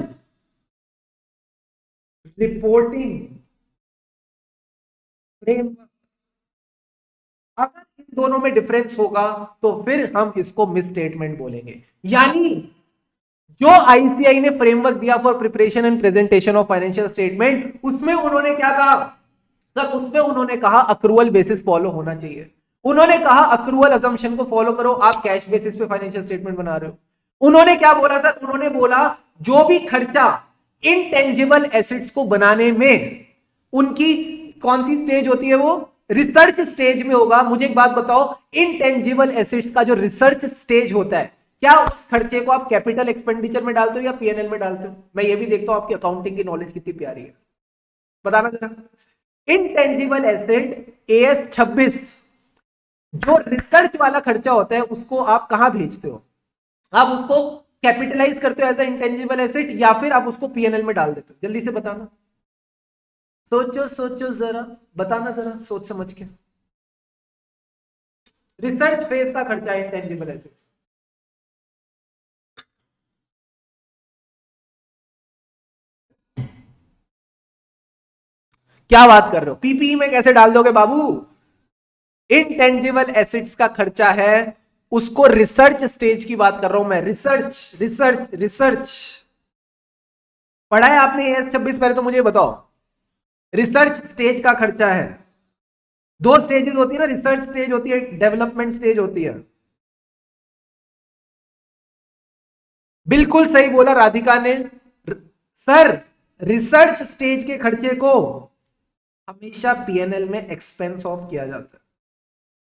reporting framework। अगर इन दोनों में डिफरेंस होगा तो फिर हम इसको मिस स्टेटमेंट बोलेंगे। यानी जो आईसीआई ने फ्रेमवर्क दिया for preparation and presentation of financial statement, उसमें उन्होंने क्या कहा सर? उसमें उन्होंने कहा अक्रूवल बेसिस फॉलो होना चाहिए। उन्होंने कहा अक्रूवल असम्पशन को फॉलो करो, आप कैश बेसिस पे फाइनेंशियल स्टेटमेंट बना रहे हो। उन्होंने क्या बोला सर? उन्होंने बोला जो भी खर्चा इनटेंजिबल एसेट्स को बनाने में, उनकी कौन सी स्टेज होती है? वो रिसर्च स्टेज में होगा। मुझे एक बात बताओ, इनटेंजिबल एसेट्स का जो रिसर्च स्टेज होता है, क्या उस खर्चे को आप कैपिटल एक्सपेंडिचर में डालते हो या पीएनएल में डालते हो? मैं ये भी देखता हूं आपकी अकाउंटिंग की नॉलेज कितनी प्यारी है, बताना जरा। इनटेंजिबल एसेट एएस 26, जो रिसर्च वाला खर्चा होता है, उसको आप कहां भेजते हो? आप उसको कैपिटलाइज करते हो एज ए इंटेंजिबल एसेट या फिर आप उसको पीएनएल में डाल देते हो? जल्दी से बताना, सोचो सोचो जरा, बताना जरा सोच समझ के। रिसर्च फेज का खर्चा इंटेंजिबल एसेट, क्या बात कर रहे हो? पीपीई में कैसे डाल दोगे बाबू? इनटेंजिबल एसेट्स का खर्चा है, उसको रिसर्च स्टेज की बात कर रहा हूं मैं। रिसर्च रिसर्च रिसर्च पढ़ा है आपने एएस 26? पहले तो मुझे बताओ, रिसर्च स्टेज का खर्चा है। दो स्टेजेस होती है ना, रिसर्च स्टेज होती है, डेवलपमेंट स्टेज होती है। बिल्कुल सही बोला राधिका ने। सर, रिसर्च स्टेज के खर्चे को हमेशा पीएनएल में एक्सपेंस ऑफ किया जाता है।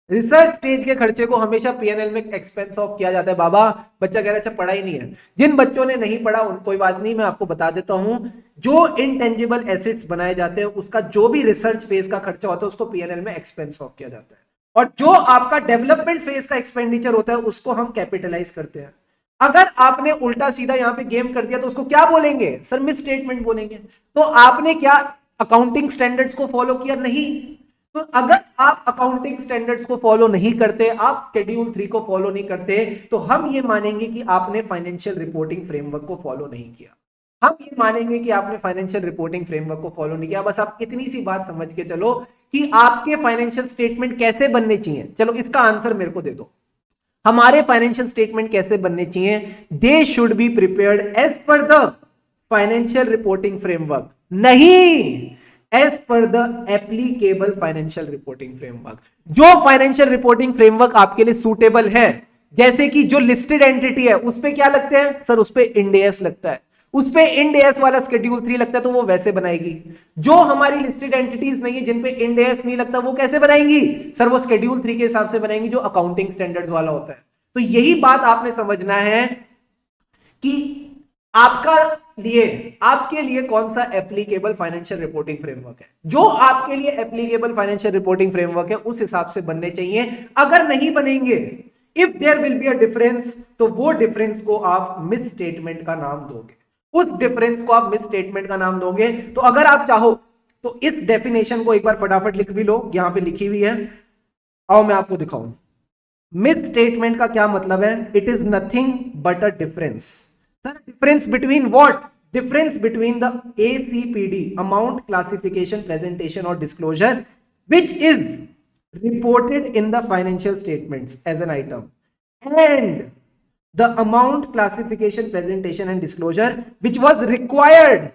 रिसर्च स्टेज के खर्चे को हमेशा पीएनएल में एक्सपेंस ऑफ किया जाता है। बाबा, बच्चा कह रहा है अच्छा पढ़ा ही नहीं है। जिन बच्चों ने नहीं पढ़ा उन कोई बात नहीं, मैं आपको बता देता हूं। जो इनटेंजिबल एसेट्स बनाए जाते हैं, उसका जो भी रिसर्च फेज का खर्चा होता है, उसको पीएनएल में एक्सपेंस ऑफ किया जाता है। और जो आपका डेवलपमेंट फेज का एक्सपेंडिचर होता है, उसको हम कैपिटलाइज करते हैं। अगर आपने उल्टा सीधा यहां पे गेम कर दिया तो उसको क्या बोलेंगे सर? मिस स्टेटमेंट बोलेंगे। तो आपने क्या अकाउंटिंग स्टैंडर्ड्स को फॉलो किया? नहीं। तो अगर आप अकाउंटिंग स्टैंडर्ड्स को फॉलो नहीं करते, आप शेड्यूल 3 को फॉलो नहीं करते, तो हम ये मानेंगे कि आपने फाइनेंशियल रिपोर्टिंग फ्रेमवर्क को फॉलो नहीं किया। हम ये मानेंगे कि आपने फाइनेंशियल रिपोर्टिंग फ्रेमवर्क को फॉलो नहीं किया। बस आप इतनी सी बात समझ के चलो कि आपके फाइनेंशियल स्टेटमेंट कैसे बनने चाहिए। चलो इसका आंसर मेरे को दे दो। हमारे फाइनेंशियल स्टेटमेंट कैसे बनने चाहिए? They should be prepared as per the financial reporting framework, नहीं as per the applicable financial reporting framework. जो फाइनेंशियल रिपोर्टिंग फ्रेमवर्क आपके लिए सूटेबल है, जैसे कि जो लिस्टेड एंटिटी है उस पे क्या लगते हैं सर? उस पे इंड एस लगता है, उस पे इंड एस वाला शेड्यूल 3 लगता है, तो वो वैसे बनाएगी। जो हमारी लिस्टेड एंटिटीज नहीं है, जिन पे इंड एस नहीं लगता, वो कैसे बनाएंगी सर? वो शेड्यूल 3 के हिसाब से बनाएंगी, जो अकाउंटिंग स्टैंडर्ड्स वाला होता है। तो यही बात आपने समझना है कि आपके लिए कौन सा एप्लीकेबल फाइनेंशियल रिपोर्टिंग फ्रेमवर्क है। जो आपके लिए एप्लीकेबल फाइनेंशियल रिपोर्टिंग फ्रेमवर्क है, उस हिसाब से बनने चाहिए। अगर नहीं बनेंगे, if there will be a difference, तो वो डिफरेंस को आप मिस स्टेटमेंट का नाम दोगे। उस डिफरेंस को आप मिस स्टेटमेंट का नाम दोगे। तो अगर आप चाहो तो इस डेफिनेशन को एक बार फटाफट लिख भी लो, यहां पे लिखी हुई है। आओ मैं आपको दिखाऊं। मिस स्टेटमेंट का क्या मतलब है? It is nothing but a difference. Sir, difference between what? Difference between the ACPD, amount, classification, presentation और disclosure, which is reported in the financial statements as an item, and the amount, classification, presentation and disclosure which was required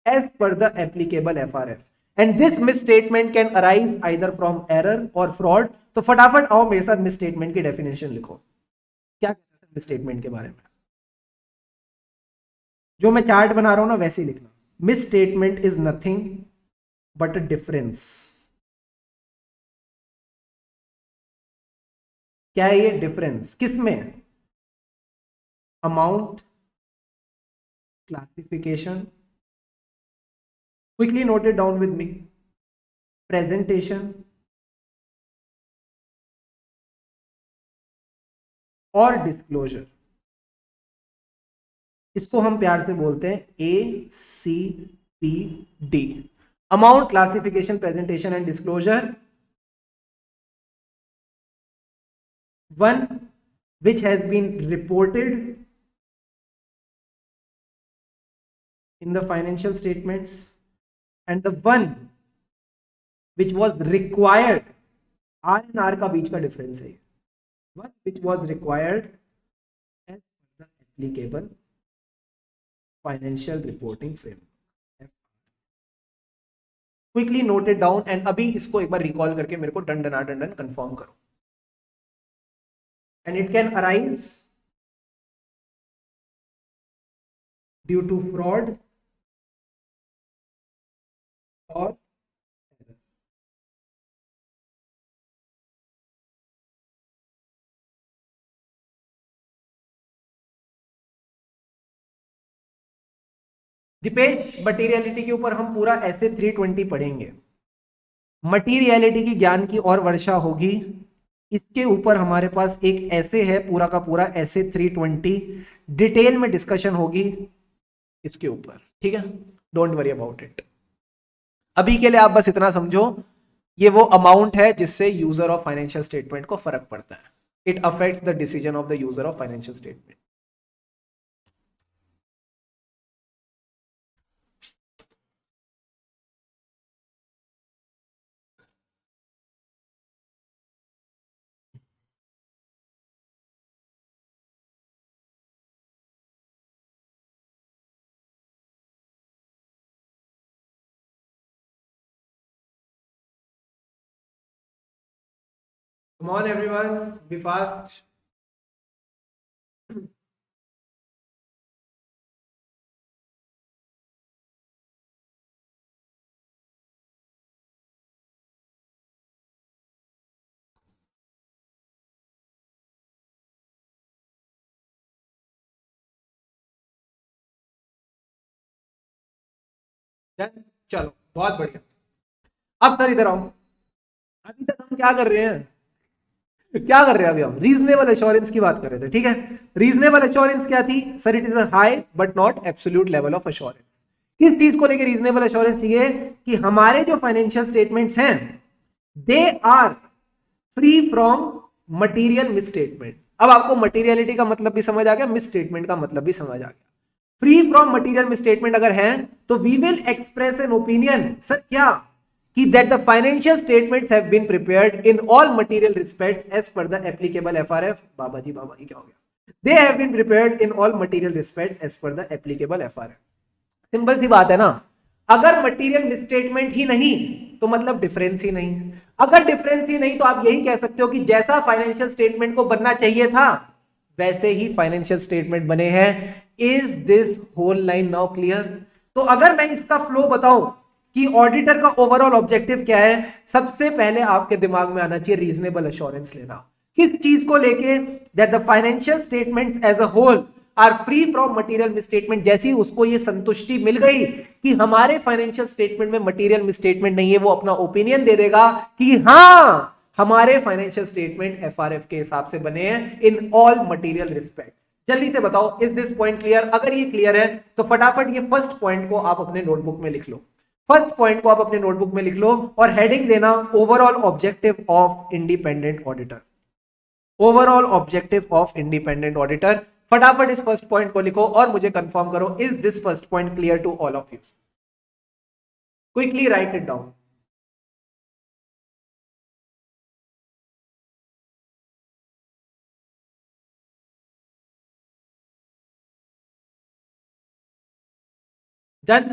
as per the applicable FRF, and this misstatement can arise either from error or fraud। तो फटाफट आओ मेरे साथ मिसस्टेटमेंट की डेफिनेशन लिखो। क्या कहते हैं मिसस्टेटमेंट के बारे में? जो मैं चार्ट बना रहा हूं ना, वैसे ही लिखना। Miss statement is nothing but a difference. क्या है ये डिफरेंस? किसमें? Amount, classification, quickly note it down with me, presentation और डिस्क्लोजर। इसको हम प्यार से बोलते हैं ACPD। Amount, classification, presentation and disclosure. One which has been reported in the financial statements and the one which was required। R and R का बीच का डिफरेंस है। One which was required as the applicable financial reporting framework। Quickly note it down and अभी इसको एक बार रिकॉल करके मेरे को डंडन कंफर्म करो। And it can arise due to fraud or error। Deepesh, materiality के ऊपर हम पूरा ऐसे 320 पढ़ेंगे। मटीरियलिटी की ज्ञान की और वर्षा होगी। इसके ऊपर हमारे पास एक ऐसे है पूरा का पूरा ऐसे 320 डिटेल में डिस्कशन होगी इसके ऊपर, ठीक है। Don't worry about it. अभी के लिए आप बस इतना समझो, ये वो अमाउंट है जिससे यूजर ऑफ फाइनेंशियल स्टेटमेंट को फर्क पड़ता है। It affects the decision of the user of financial statement. Come on everyone, be fast। चलो बहुत बढ़िया। अब सर इधर आओ। अभी तक हम क्या कर रहे हैं? क्या कर रहे हैं अभी? हम रीजनेबल एश्योरेंस की बात कर रहे थे, ठीक है। रीजनेबल एश्योरेंस क्या थी sir? It is a high but not absolute level of assurance. किस चीज को लेकर रीजनेबल एश्योरेंस चाहिए? कि हमारे जो फाइनेंशियल स्टेटमेंट्स हैं they are free from material misstatement. अब आपको मटीरियलिटी का मतलब भी समझ आ गया, मिसस्टेटमेंट का मतलब भी समझ आ गया। फ्री फ्रॉम मटीरियल मिसस्टेटमेंट अगर है तो we will express an opinion. Sir क्या? कि that the financial statements have been prepared in all material respects as per the applicable FRF। बाबा जी क्या हो गया? They have been prepared in all material respects as per the applicable FRF। Simple सी बात है ना। अगर मटेरियल मिसस्टेटमेंट ही नहीं तो मतलब डिफरेंस ही नहीं। अगर डिफरेंस ही नहीं तो आप यही कह सकते हो कि जैसा फाइनेंशियल स्टेटमेंट को बनना चाहिए था वैसे ही फाइनेंशियल स्टेटमेंट बने हैं। Is this whole line now clear? तो अगर मैं इसका फ्लो बताऊं कि ऑडिटर का ओवरऑल ऑब्जेक्टिव क्या है, सबसे पहले आपके दिमाग में आना चाहिए रीजनेबल एश्योरेंस लेना। किस चीज को लेके? That the financial statements as a whole are free from material misstatement. जैसी उसको ये संतुष्टि मिल गई कि हमारे फाइनेंशियल स्टेटमेंट में मटेरियल मिसस्टेटमेंट नहीं है, वो अपना ओपिनियन दे देगा कि हाँ हमारे फाइनेंशियल स्टेटमेंट एफआरएफ के हिसाब से बने हैं इन ऑल मटेरियल रिस्पेक्ट। जल्दी से बताओ, इज दिस पॉइंट क्लियर? अगर ये क्लियर है तो फटाफट ये फर्स्ट पॉइंट को आप अपने नोटबुक में लिख लो। फर्स्ट पॉइंट को आप अपने नोटबुक में लिख लो और हेडिंग देना overall objective of independent auditor. Overall objective of independent auditor. फटाफट इस फर्स्ट पॉइंट को लिखो और मुझे कंफर्म करो, is this first point clear to all of you? Quickly write it down. Done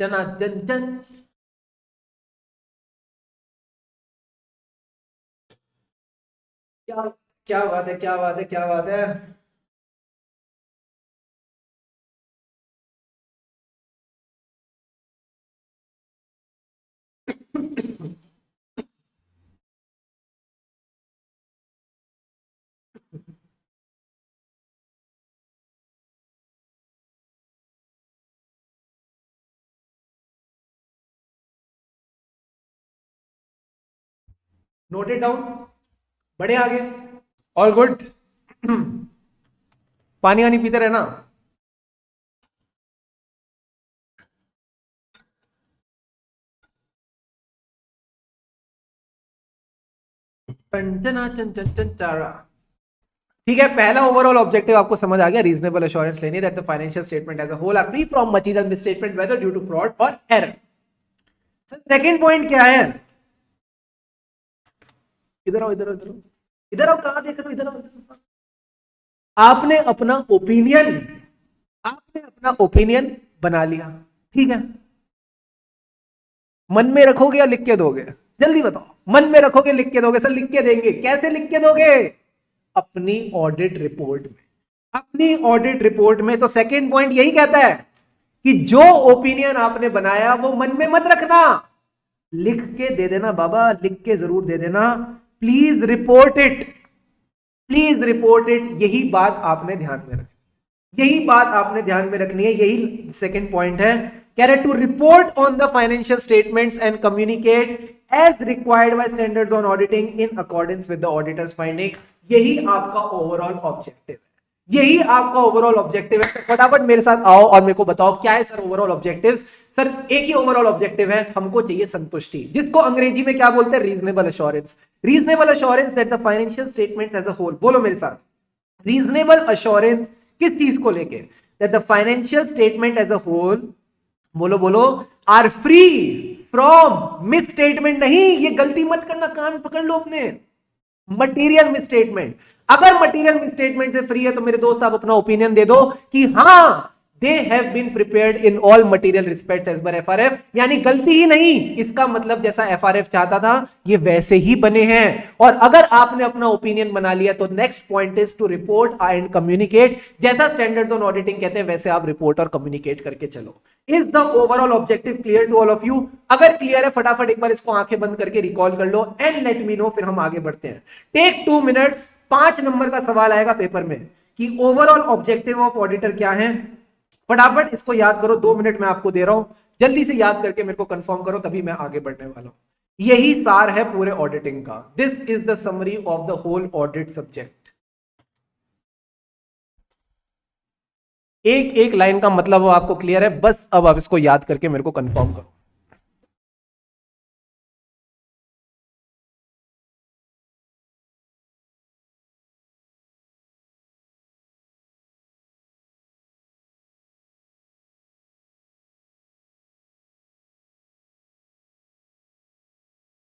done done done. क्या क्या बात है, क्या बात है, क्या बात है। Noted down. बढ़े आगे। All good. पानी वानी पीते रहना। टंचना चन चन चन चारा। ठीक है, पहला ओवरऑल ऑब्जेक्टिव आपको समझ आ गया, रीजनेबल एश्योरेंस लेनी that the financial statement as a whole are free from material misstatement whether due to fraud और एरर। सेकंड पॉइंट क्या है? इधर आओ, इधर आओ, इधर आओ, इधर आओ, कहां देख रहे हो? इधर आओ, इधर आओ। आपने अपना ओपिनियन बना लिया, ठीक है? मन में रखोगे या लिख के दोगे? जल्दी बताओ। मन में रखोगे, लिख के दोगे? सर लिख के देंगे। कैसे लिख के दोगे? अपनी ऑडिट रिपोर्ट में। अपनी ऑडिट रिपोर्ट में। तो सेकंड पॉइंट यही कहता है कि जो ओपिनियन आपने बनाया वो मन में मत रखना, लिख के दे देना बाबा, लिख के जरूर दे देना। Please report it, please report it. यही बात आपने ध्यान में रखनी, यही बात आपने ध्यान में रखनी है। यही सेकंड पॉइंट है। कह रहे to report on the financial statements and communicate as required by standards on auditing in accordance with the auditor's finding. यही आपका ओवरऑल ऑब्जेक्टिव है, यही आपका ओवरऑल ऑब्जेक्टिव है। फटाफट मेरे साथ आओ और मेरे को बताओ क्या है सर ओवरऑल ऑब्जेक्टिव्स। सर एक ही ओवरऑल ऑब्जेक्टिव है, हमको चाहिए संतुष्टि, जिसको अंग्रेजी में क्या बोलते हैं? Reasonable assurance. Reasonable assurance that the financial statements as a whole, बोलो मेरे साथ, रीजनेबल एश्योरेंस किस चीज को लेके? That the financial statement as a whole, बोलो बोलो, are free from misstatement. नहीं, ये गलती मत करना, कान पकड़ लो अपने। Material misstatement. अगर मटीरियल मिसस्टेटमेंट से फ्री है तो मेरे दोस्त आप अपना ओपिनियन दे दो कि हां they have been prepared in all material respects as per FRF, यानी गलती ही नहीं। इसका मतलब जैसा एफआरएफ चाहता था ये वैसे ही बने हैं। और अगर आपने अपना ओपिनियन बना लिया तो next point is to report and communicate. जैसा स्टैंडर्ड्स ऑन ऑडिटिंग कहते हैं वैसे आप रिपोर्ट और कम्युनिकेट करके चलो। Is the overall objective clear to all of you? अगर क्लियर है फटाफट एक बार इसको आंखें बंद करके रिकॉल कर लो एंड लेट मी नो, फिर हम आगे बढ़ते हैं। Take 2 minutes. 5 नंबर का सवाल आएगा पेपर में कि ओवरऑल ऑब्जेक्टिव ऑफ ऑडिटर क्या है। फटाफट इसको याद करो, 2 मिनट मैं आपको दे रहा हूं, जल्दी से याद करके मेरे को कंफर्म करो, तभी मैं आगे बढ़ने वाला हूं। यही सार है पूरे ऑडिटिंग का। This is the summary of the whole audit subject. एक एक लाइन का मतलब आपको क्लियर है, बस अब आप इसको याद करके मेरे को कंफर्म करो।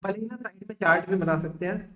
भले ही ना साइड में चार्ट भी बना सकते हैं।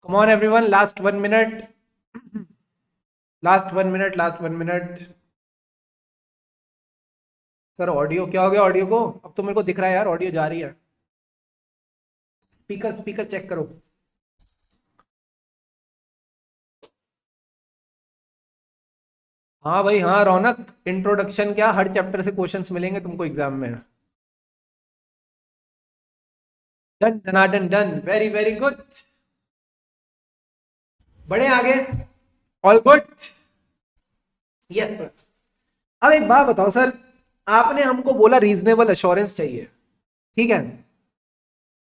कम on everyone, last 1 minute, last 1 minute, last 1 minute. Sir audio क्या हो गया? ऑडियो को अब तो मेरे को दिख रहा है यार, ऑडियो जा रही है। स्पीकर स्पीकर चेक करो। हाँ भाई हाँ रौनक, इंट्रोडक्शन क्या, हर चैप्टर से क्वेश्चंस मिलेंगे तुमको एग्जाम में। डन डनाडन डन, वेरी वेरी गुड। बढ़े आगे। All good. Yes sir. अब एक बात बताओ सर, आपने हमको बोला रीजनेबल एश्योरेंस चाहिए, ठीक है?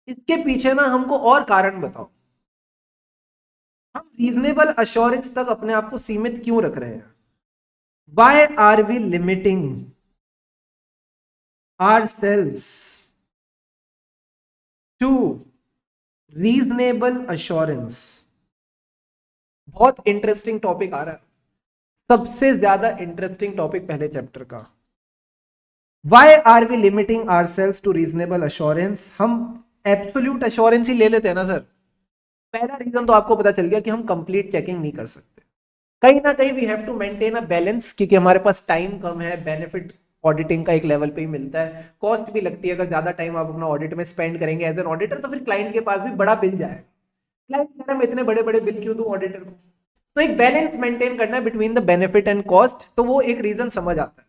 इसके पीछे ना हमको और कारण बताओ। हम रीजनेबल एश्योरेंस तक अपने आप को सीमित क्यों रख रहे हैं? Why are we limiting ourselves to reasonable assurance। बहुत इंटरेस्टिंग टॉपिक आ रहा है, सबसे ज्यादा इंटरेस्टिंग टॉपिक पहले चैप्टर का। Why are we limiting ourselves to reasonable assurance? हम एब्सोल्यूट अश्योरेंस ही ले लेते हैं ना सर। पहला रीजन तो आपको पता चल गया कि हम कंप्लीट चेकिंग नहीं कर सकते, कहीं ना कहीं we have to maintain a balance, क्योंकि हमारे पास टाइम कम है, बेनिफिट ऑडिटिंग का एक लेवल पे ही मिलता है, कॉस्ट भी लगती है। अगर ज्यादा टाइम आप अपना ऑडिट में स्पेंड करेंगे एज एन ऑडिटर तो फिर क्लाइंट के पास भी बड़ा बिल जाएगा। क्लाइंट कह रहा है मैं इतने बड़े बड़े बिल क्यों दूं ऑडिटर को? तो एक बैलेंस मेंटेन करना है between the benefit and cost, तो वो एक रीजन समझ आता है।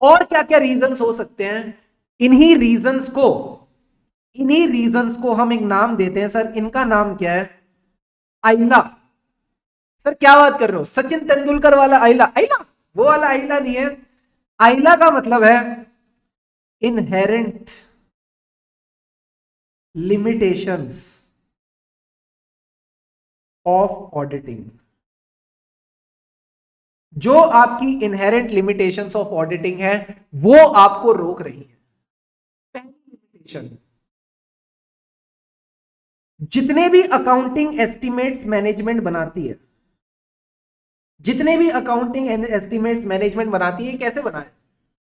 और क्या क्या रीजंस हो सकते हैं? इन्हीं रीजंस को हम एक नाम देते हैं सर, इनका नाम क्या है? आइला। सर क्या बात कर रहे हो? सचिन तेंदुलकर वाला आइला? आइला वो वाला आइला नहीं है। आइला का मतलब है इनहेरेंट लिमिटेशंस ऑफ ऑडिटिंग। जो आपकी इनहेरेंट लिमिटेशंस ऑफ ऑडिटिंग है वो आपको रोक रही है। पहली लिमिटेशन, जितने भी अकाउंटिंग एस्टिमेट्स मैनेजमेंट बनाती है, जितने भी अकाउंटिंग एस्टिमेट्स मैनेजमेंट बनाती है, कैसे बनाए?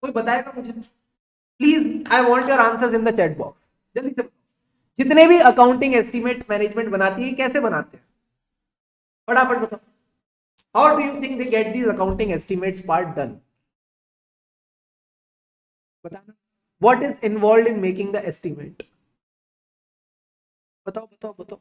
कोई बताएगा मुझे please? I want your answers in the chat box, जल्दी से। जितने भी अकाउंटिंग एस्टिमेट्स मैनेजमेंट बनाती है कैसे बनाते हैं? फटाफट बताओ। How do you think they get these accounting estimates part done? बताना। What is involve in making the estimate? बताओ बताओ बताओ।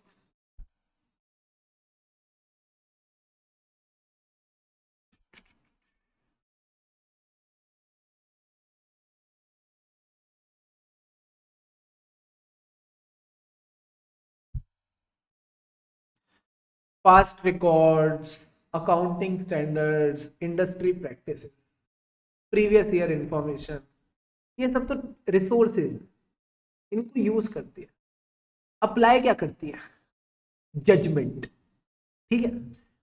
Past records, accounting standards, industry practice, previous year information, ये सब तो रिसोर्सेज, इनको यूज करती है। अप्लाई क्या करती है? जजमेंट। ठीक है।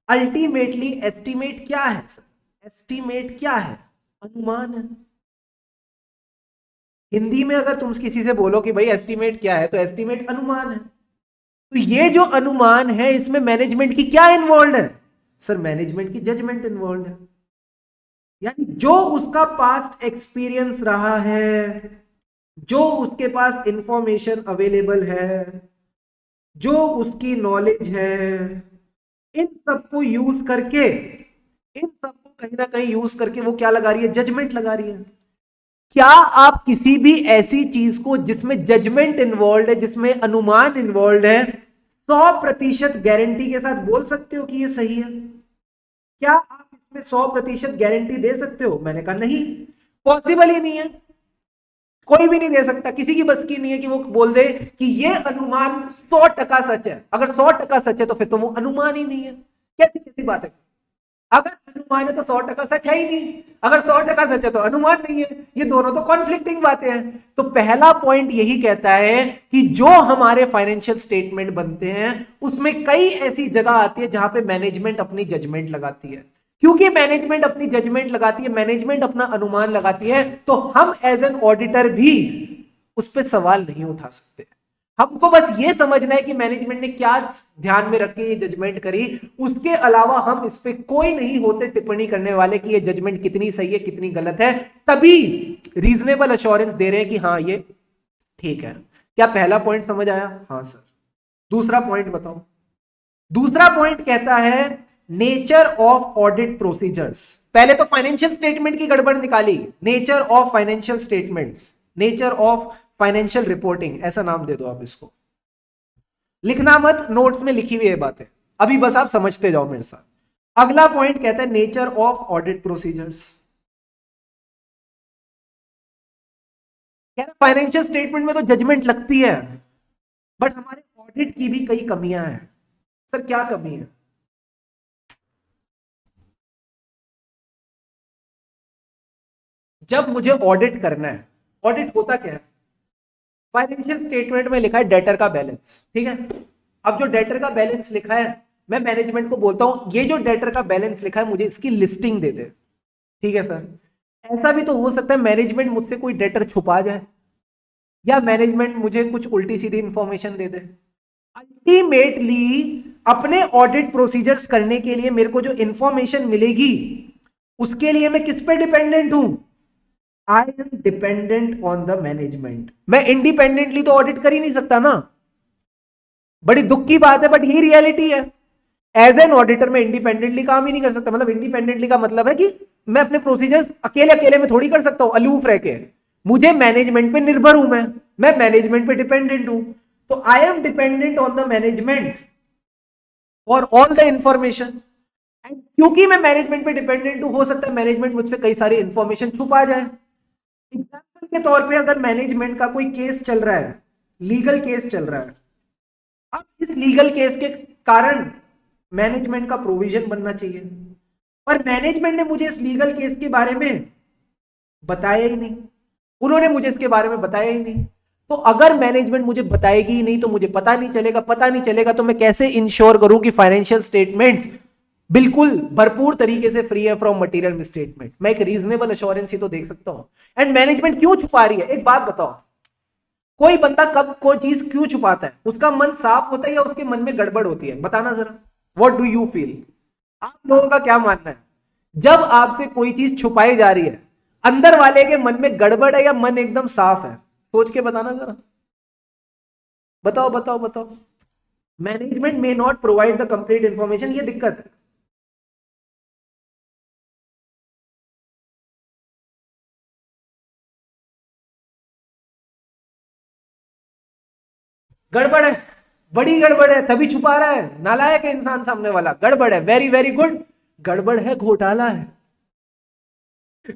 अल्टीमेटली एस्टिमेट क्या है सर? एस्टिमेट क्या है? अनुमान है। हिंदी में अगर तुम किसी से बोलो कि भाई एस्टिमेट क्या है, तो एस्टिमेट अनुमान है। तो ये जो अनुमान है इसमें मैनेजमेंट की क्या इन्वॉल्व है? सर मैनेजमेंट की जजमेंट इन्वॉल्व है। यानी जो उसका पास्ट एक्सपीरियंस रहा है, जो उसके पास इंफॉर्मेशन अवेलेबल है, जो उसकी नॉलेज है, इन सबको यूज करके, इन सबको कहीं ना कहीं यूज करके वो क्या लगा रही है? जजमेंट लगा रही है। क्या आप किसी भी ऐसी चीज को जिसमें जजमेंट इन्वॉल्व है, जिसमें अनुमान इन्वॉल्व है, 100% गारंटी के साथ बोल सकते हो कि ये सही है? क्या आप इसमें 100% गारंटी दे सकते हो? मैंने कहा नहीं, पॉसिबल ही नहीं है। कोई भी नहीं दे सकता, किसी की बस की नहीं है कि वो बोल दे कि ये अनुमान 100% सच है। अगर 100% सच है तो फिर तो वो अनुमान ही नहीं है। कैसी कैसी बात है? अगर अनुमान है तो 100% सच है ही नहीं, अगर 100% सच है तो अनुमान नहीं है। ये दोनों तो कॉन्फ्लिक्टिंग बातें हैं। तो पहला पॉइंट यही कहता है कि जो हमारे फाइनेंशियल स्टेटमेंट बनते हैं उसमें कई ऐसी जगह आती है जहां पे मैनेजमेंट अपनी जजमेंट लगाती है। क्योंकि मैनेजमेंट अपनी जजमेंट लगाती है, मैनेजमेंट अपना अनुमान लगाती है, तो हम एज एन ऑडिटर भी उस पर सवाल नहीं उठा सकते। हमको बस ये समझना है कि मैनेजमेंट ने क्या ध्यान में रख के ये जजमेंट करी, उसके अलावा हम इस पे कोई नहीं होते टिप्पणी करने वाले कि ये जजमेंट कितनी सही है कितनी गलत है। तभी रीजनेबल अश्योरेंस दे रहे हैं कि हाँ ये ठीक है। क्या पहला पॉइंट समझ आया? हाँ सर। दूसरा पॉइंट बताओ। दूसरा पॉइंट कहता है नेचर ऑफ ऑडिट प्रोसीजर्स। पहले तो फाइनेंशियल स्टेटमेंट की गड़बड़ निकाली, nature of financial statements, nature of financial reporting, ऐसा नाम दे दो आप इसको। लिखना मत, नोट्स में लिखी हुई है बातें, अभी बस आप समझते जाओ मेरे साथ। अगला पॉइंट कहता है nature of audit procedures. Financial statement में तो जजमेंट लगती है, बट हमारे ऑडिट की भी कई कमियां हैं। सर क्या कमी है? जब मुझे ऑडिट करना है, ऑडिट होता क्या है? फाइनेंशियल स्टेटमेंट में लिखा है डेटर का बैलेंस, ठीक है। अब जो डेटर का बैलेंस लिखा है, मैं मैनेजमेंट को बोलता हूं ये जो डेटर का बैलेंस लिखा है मुझे इसकी लिस्टिंग दे दे, ठीक है सर। ऐसा भी तो हो सकता है मैनेजमेंट मुझसे कोई डेटर छुपा जाए, या मैनेजमेंट मुझे कुछ उल्टी सीधी इंफॉर्मेशन दे दे। अल्टीमेटली अपने ऑडिट प्रोसीजर्स करने के लिए मेरे को जो इंफॉर्मेशन मिलेगी उसके लिए मैं किस पे डिपेंडेंट हूं? I am dependent on the management. मैं इंडिपेंडेंटली तो ऑडिट कर ही नहीं सकता ना। बड़ी दुख की बात है बट यही रियलिटी है। एज एन ऑडिटर मैं इंडिपेंडेंटली काम ही नहीं कर सकता। मतलब इंडिपेंडेंटली का मतलब है कि मैं अपने प्रोसीजर्स अकेले अकेले में थोड़ी कर सकता हूं अलूफ रह के। मुझे मैनेजमेंट पे निर्भर हूं, मैं मैनेजमेंट पे डिपेंडेंट हूं। तो I am dependent on the management for all the information. क्योंकि मैं मैनेजमेंट पे डिपेंडेंट हूं, हो सकता है मैनेजमेंट मुझसे कई सारी इंफॉर्मेशन छुपा जाए। एग्जाम्पल के तौर पे अगर मैनेजमेंट का कोई केस चल रहा है, लीगल केस चल रहा है, अब इस लीगल केस के कारण मैनेजमेंट का प्रोविजन बनना चाहिए, पर मैनेजमेंट ने मुझे इस लीगल केस के बारे में बताया ही नहीं। उन्होंने मुझे इसके बारे में बताया ही नहीं। तो अगर मैनेजमेंट मुझे बताएगी ही नहीं तो मुझे पता नहीं चलेगा। पता नहीं चलेगा तो मैं कैसे इंश्योर करूं कि फाइनेंशियल स्टेटमेंट्स बिल्कुल भरपूर तरीके से फ्री है फ्रॉम मटेरियल मिसस्टेटमेंट? मैं एक रीजनेबल एश्योरेंस ही तो देख सकता हूं। एंड मैनेजमेंट क्यों छुपा रही है? एक बात बताओ, कोई बंदा कब कोई चीज क्यों छुपाता है? उसका मन साफ होता है या उसके मन में गड़बड़ होती है? बताना जरा, व्हाट डू यू फील? आप लोगों का क्या मानना है? जब आपसे कोई चीज छुपाई जा रही है, अंदर वाले के मन में गड़बड़ है या मन एकदम साफ है? सोच के बताना जरा, बताओ बताओ बताओ। Management may not provide the complete information, ये दिक्कत है। गड़बड़ है, बड़ी गड़बड़ है, तभी छुपा रहा है। नालायक है इंसान सामने वाला। गड़बड़ है, वेरी वेरी गुड। गड़बड़ है, घोटाला है।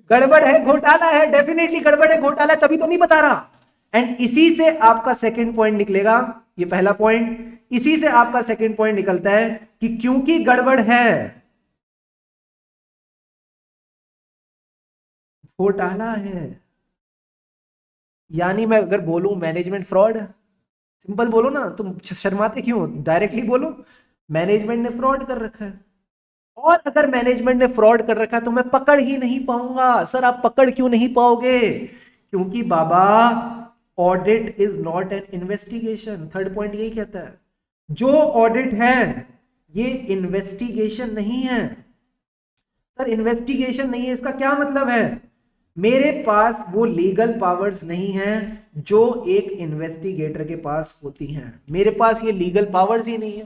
गड़बड़ है, घोटाला है, डेफिनेटली गड़बड़ है, घोटाला है, तभी तो नहीं बता रहा। एंड इसी से आपका सेकंड पॉइंट निकलेगा। ये पहला पॉइंट, इसी से आपका सेकंड पॉइंट निकलता है कि क्योंकि गड़बड़ है, घोटाला है। यानी मैं अगर बोलूं मैनेजमेंट फ्रॉड है, सिंपल बोलो ना, तुम शर्माते क्यों? डायरेक्टली बोलो, मैनेजमेंट ने फ्रॉड कर रखा है। और अगर मैनेजमेंट ने फ्रॉड कर रखा है तो मैं पकड़ ही नहीं पाऊंगा। सर आप पकड़ क्यों नहीं पाओगे? क्योंकि बाबा, audit is not an investigation. Third point यही कहता है, जो ऑडिट है ये इन्वेस्टिगेशन नहीं है। सर इन्वेस्टिगेशन नहीं है इसका क्या मतलब है? मेरे पास वो लीगल पावर्स नहीं है जो एक इन्वेस्टिगेटर के पास होती हैं। मेरे पास ये लीगल पावर्स ही नहीं है।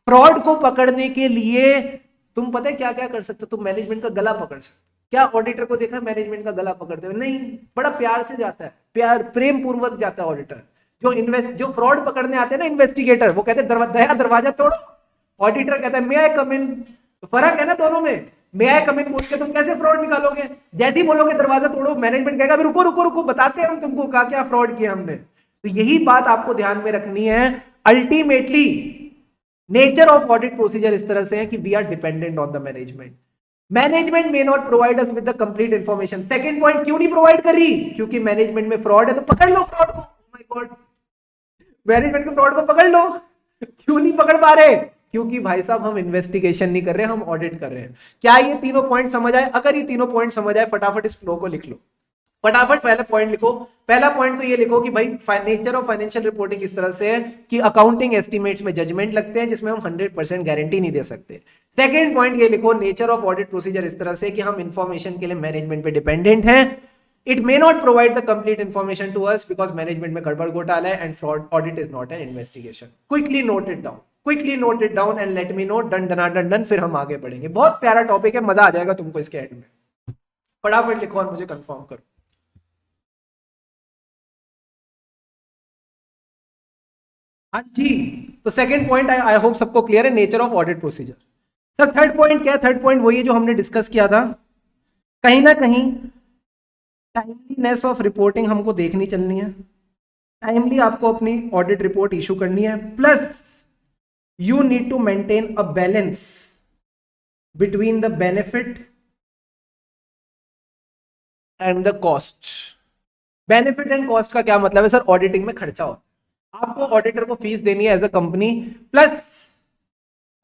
फ्रॉड को पकड़ने के लिए तुम पता है क्या क्या कर सकते हो? तुम मैनेजमेंट का गला पकड़ सकते हो। क्या ऑडिटर को देखा मैनेजमेंट का गला पकड़ते हुए? नहीं, बड़ा प्यार से जाता है, प्यार प्रेम पूर्वक जाता है ऑडिटर। जो फ्रॉड पकड़ने आते हैं ना इन्वेस्टिगेटर, वो कहते हैं दरवाजा तोड़ो। ऑडिटर कहता है मे आई कम इन। तो फर्क है ना दोनों में। मे आई कम इन बोल के तुम कैसे फ्रॉड निकालोगे? जैसे ही बोलोगे दरवाजा तोड़ो, मैनेजमेंट कहेगा रुको रुको रुको, बताते हैं हम तुमको क्या क्या फ्रॉड किया हमने। तो यही बात आपको ध्यान में रखनी है। Ultimately nature of audit procedure इस तरह से है कि we are dependent on the management. Management may not provide us with the complete information. Second point क्यों नहीं प्रोवाइड कर रही? क्योंकि मैनेजमेंट में फ्रॉड है। तो पकड़ लो फ्रॉड को। माय गॉड, मैनेजमेंट के फ्रॉड को पकड़ लो। क्यों नहीं पकड़ पा रहे? क्योंकि भाई साहब हम इन्वेस्टिगेशन नहीं कर रहे, हम ऑडिट कर रहे हैं। क्या ये तीनों पॉइंट समझ आए? अगर ये तीनों पॉइंट समझ आए, फटाफट इस फ्लो को लिख लो। फटाफट पहला पॉइंट लिखो। पहला पॉइंट तो ये लिखो कि भाई नेचर ऑफ फाइनेंशियल रिपोर्टिंग इस तरह से है कि अकाउंटिंग एस्टिमेट्स में जजमेंट लगते हैं जिसमें हम 100% गारंटी नहीं दे सकते। सेकंड पॉइंट ये लिखो, नेचर ऑफ ऑडिट प्रोसीजर इस तरह से कि हम इंफॉर्मेशन के लिए मैनेजमेंट पे डिपेंडेंट हैं। It may not provide the complete information to us because management में गड़बड़ घोटाला है and fraud audit is not an investigation. Quickly note it down, quickly note it down and let me know. Done done done done. फिर हम आगे बढ़ेंगे। बहुत प्यारा टॉपिक है, मजा आ जाएगा तुमको इसके एंड में। फटाफट लिखो और मुझे कंफर्म करो। हाँ जी, तो सेकंड पॉइंट आई होप सबको क्लियर है, nature of audit procedure. Sir third point क्या है? थर्ड पॉइंट वही है जो हमने डिस्कस किया था। कहीं ना कहीं टाइमलीनेस ऑफ रिपोर्टिंग हमको देखनी चलनी है। टाइमली आपको अपनी ऑडिट रिपोर्ट इशू करनी है, plus you need to maintain a balance between the benefit and the cost. Benefit and cost का क्या मतलब है? सर ऑडिटिंग में खर्चा होता है, आपको ऑडिटर को फीस देनी है as a company, plus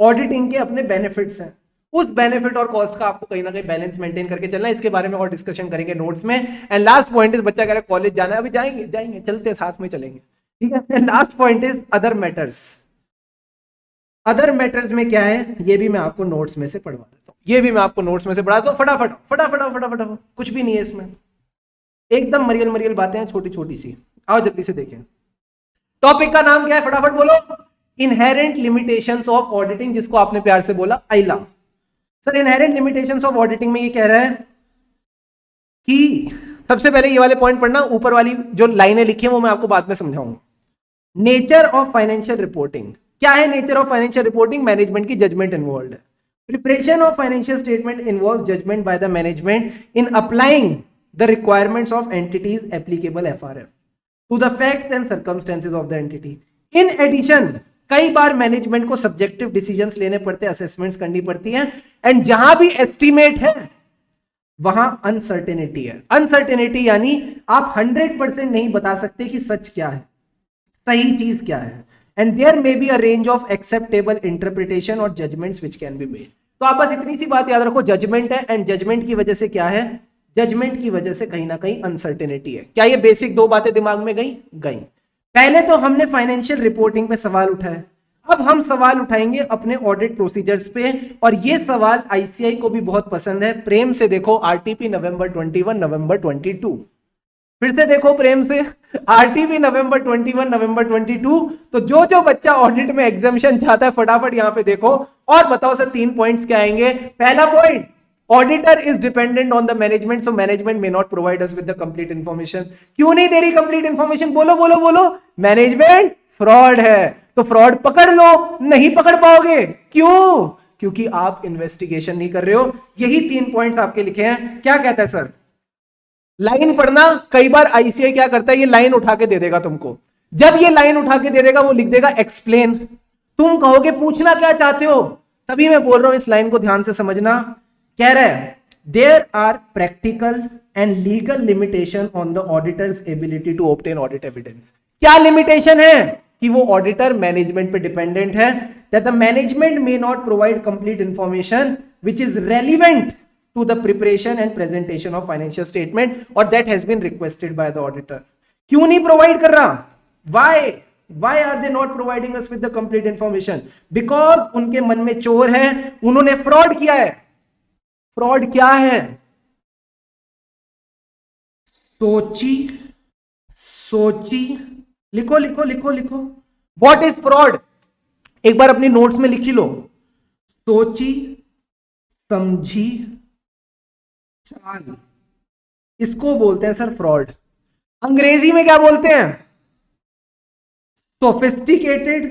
auditing के अपने बेनिफिट्स हैं। उस बेनिफिट और कॉस्ट का आपको कहीं ना कहीं बैलेंस मेंटेन करके चलना है। इसके बारे में और डिस्कशन करेंगे नोट्स में। एंड लास्ट पॉइंट इज, बच्चा कह रहा है कॉलेज जाना है, अभी जाएंगे जाएंगे चलते हैं, साथ में चलेंगे, ठीक है। Last point is other matters. Other matters में क्या है, ये भी मैं आपको नोट्स में से पढ़वा देता हूँ, ये भी मैं आपको नोट्स में से पढ़ा दूँ फटाफट फटाफट फटाफट, कुछ भी नहीं है इसमें, एकदम मरियल मरियल बातें हैं, छोटी छोटी सी। आओ जल्दी से देखें। टॉपिक का नाम क्या है, फटाफट बोलो। इनहेरेंट लिमिटेशंस ऑफ ऑडिटिंग, जिसको आपने प्यार से बोला आइला। Sir inherent limitations of auditing में ये कह रहा है कि सबसे पहले ये वाले पॉइंट पढ़ना, ऊपर वाली जो लाइनें लिखी हैं वो मैं आपको बाद में समझाऊंगा। नेचर ऑफ फाइनेंशियल रिपोर्टिंग, क्या है nature of financial reporting? Management की जजमेंट इन्वॉल्व है। Preparation of financial statement involve judgement by the management in applying the requirements of entities applicable FRF to the facts and circumstances of the entity. In addition कई बार मैनेजमेंट को सब्जेक्टिव डिसीजंस लेने पड़ते हैं, असेसमेंट्स करनी पड़ती हैं, एंड जहां भी एस्टिमेट है वहां अनसर्टेनिटी है। अनसर्टेनिटी यानी आप 100% नहीं बता सकते कि सच क्या है, सही चीज क्या है, and there may be a range of acceptable interpretation और judgements which can be made. तो आप बस इतनी सी बात याद रखो, जजमेंट है, एंड जजमेंट की वजह से क्या है, जजमेंट की वजह से कहीं ना कहीं अनसर्टेनिटी है। क्या ये बेसिक दो बातें दिमाग में गई? गई। पहले तो हमने फाइनेंशियल रिपोर्टिंग पे सवाल उठाए, अब हम सवाल उठाएंगे अपने ऑडिट प्रोसीजर्स पे, और ये सवाल आईसीआई को भी बहुत पसंद है। प्रेम से देखो आरटीपी नवंबर 21 नवंबर 22, फिर से देखो प्रेम से आरटीपी नवंबर 21 नवंबर 22। तो जो जो बच्चा ऑडिट में एग्जामिशन चाहता है फटाफट यहां पे देखो और बताओ सर 3 पॉइंट्स क्या आएंगे। पहला point, auditor is dependent on the management, so management may not provide us with the complete information. क्यों नहीं दे रही कंप्लीट इंफॉर्मेशन? बोलो बोलो बोलो। मैनेजमेंट फ्रॉड है, तो फ्रॉड पकड़ लो, नहीं पकड़ पाओगे। क्यों? क्योंकि आप इन्वेस्टिगेशन नहीं कर रहे हो। यही 3 पॉइंट्स आपके लिखे हैं। क्या कहता है सर? लाइन पढ़ना। कई बार आईसीआई क्या करता है, ये लाइन उठा के दे देगा तुमको। जब ये लाइन उठा के दे देगा वो लिख देगा एक्सप्लेन। तुम कहोगे पूछना क्या चाहते हो, तभी मैं बोल रहा हूं इस लाइन को ध्यान से समझना। कह रहा है there are practical and legal limitation on the auditor's ability to obtain audit evidence. क्या लिमिटेशन है? कि वो ऑडिटर मैनेजमेंट पे डिपेंडेंट है, that the management may not provide complete information which is relevant to the preparation and presentation of financial statement, or that has been requested by the auditor. क्यों नहीं प्रोवाइड कर रहा? Why are they not providing us with the complete information? Because उनके मन में चोर है, उन्होंने फ्रॉड किया है। फ्रॉड क्या है? सोची लिखो लिखो लिखो लिखो। What is fraud? एक बार अपनी नोट्स में लिखी लो। सोची समझी चाल, इसको बोलते हैं सर फ्रॉड। अंग्रेजी में क्या बोलते हैं? Sophisticated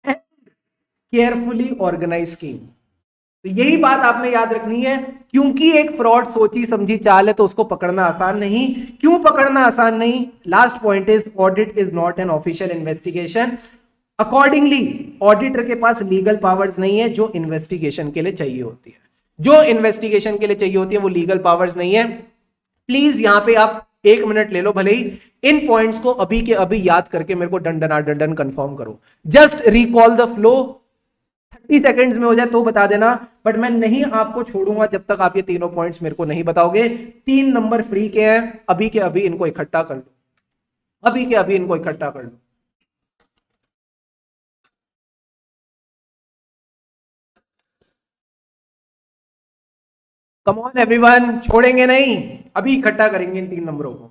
and carefully organise scheme. तो यही बात आपने याद रखनी है, क्योंकि एक फ्रॉड सोची समझी चाल है तो उसको पकड़ना आसान नहीं। क्यों पकड़ना आसान नहीं? Last point is audit is not an official investigation, accordingly auditor के पास लीगल पावर्स नहीं है जो इन्वेस्टिगेशन के लिए चाहिए होती है। जो इन्वेस्टिगेशन के लिए चाहिए होती है वो लीगल पावर्स नहीं है। प्लीज यहां पे आप 1 मिनट ले लो, भले ही इन पॉइंट्स को अभी के अभी याद करके मेरे को डंडन कंफर्म करो। Just recall the flow, 30 seconds में हो जाए तो बता देना, बट मैं नहीं आपको छोड़ूंगा जब तक आप ये तीनों पॉइंट्स मेरे को नहीं बताओगे। 3 नंबर फ्री के हैं, अभी के अभी इनको इकट्ठा कर लो, अभी के अभी इनको इकट्ठा कर लो। कम ऑन एवरीवन, छोड़ेंगे नहीं, अभी इकट्ठा करेंगे इन 3 नंबरों को।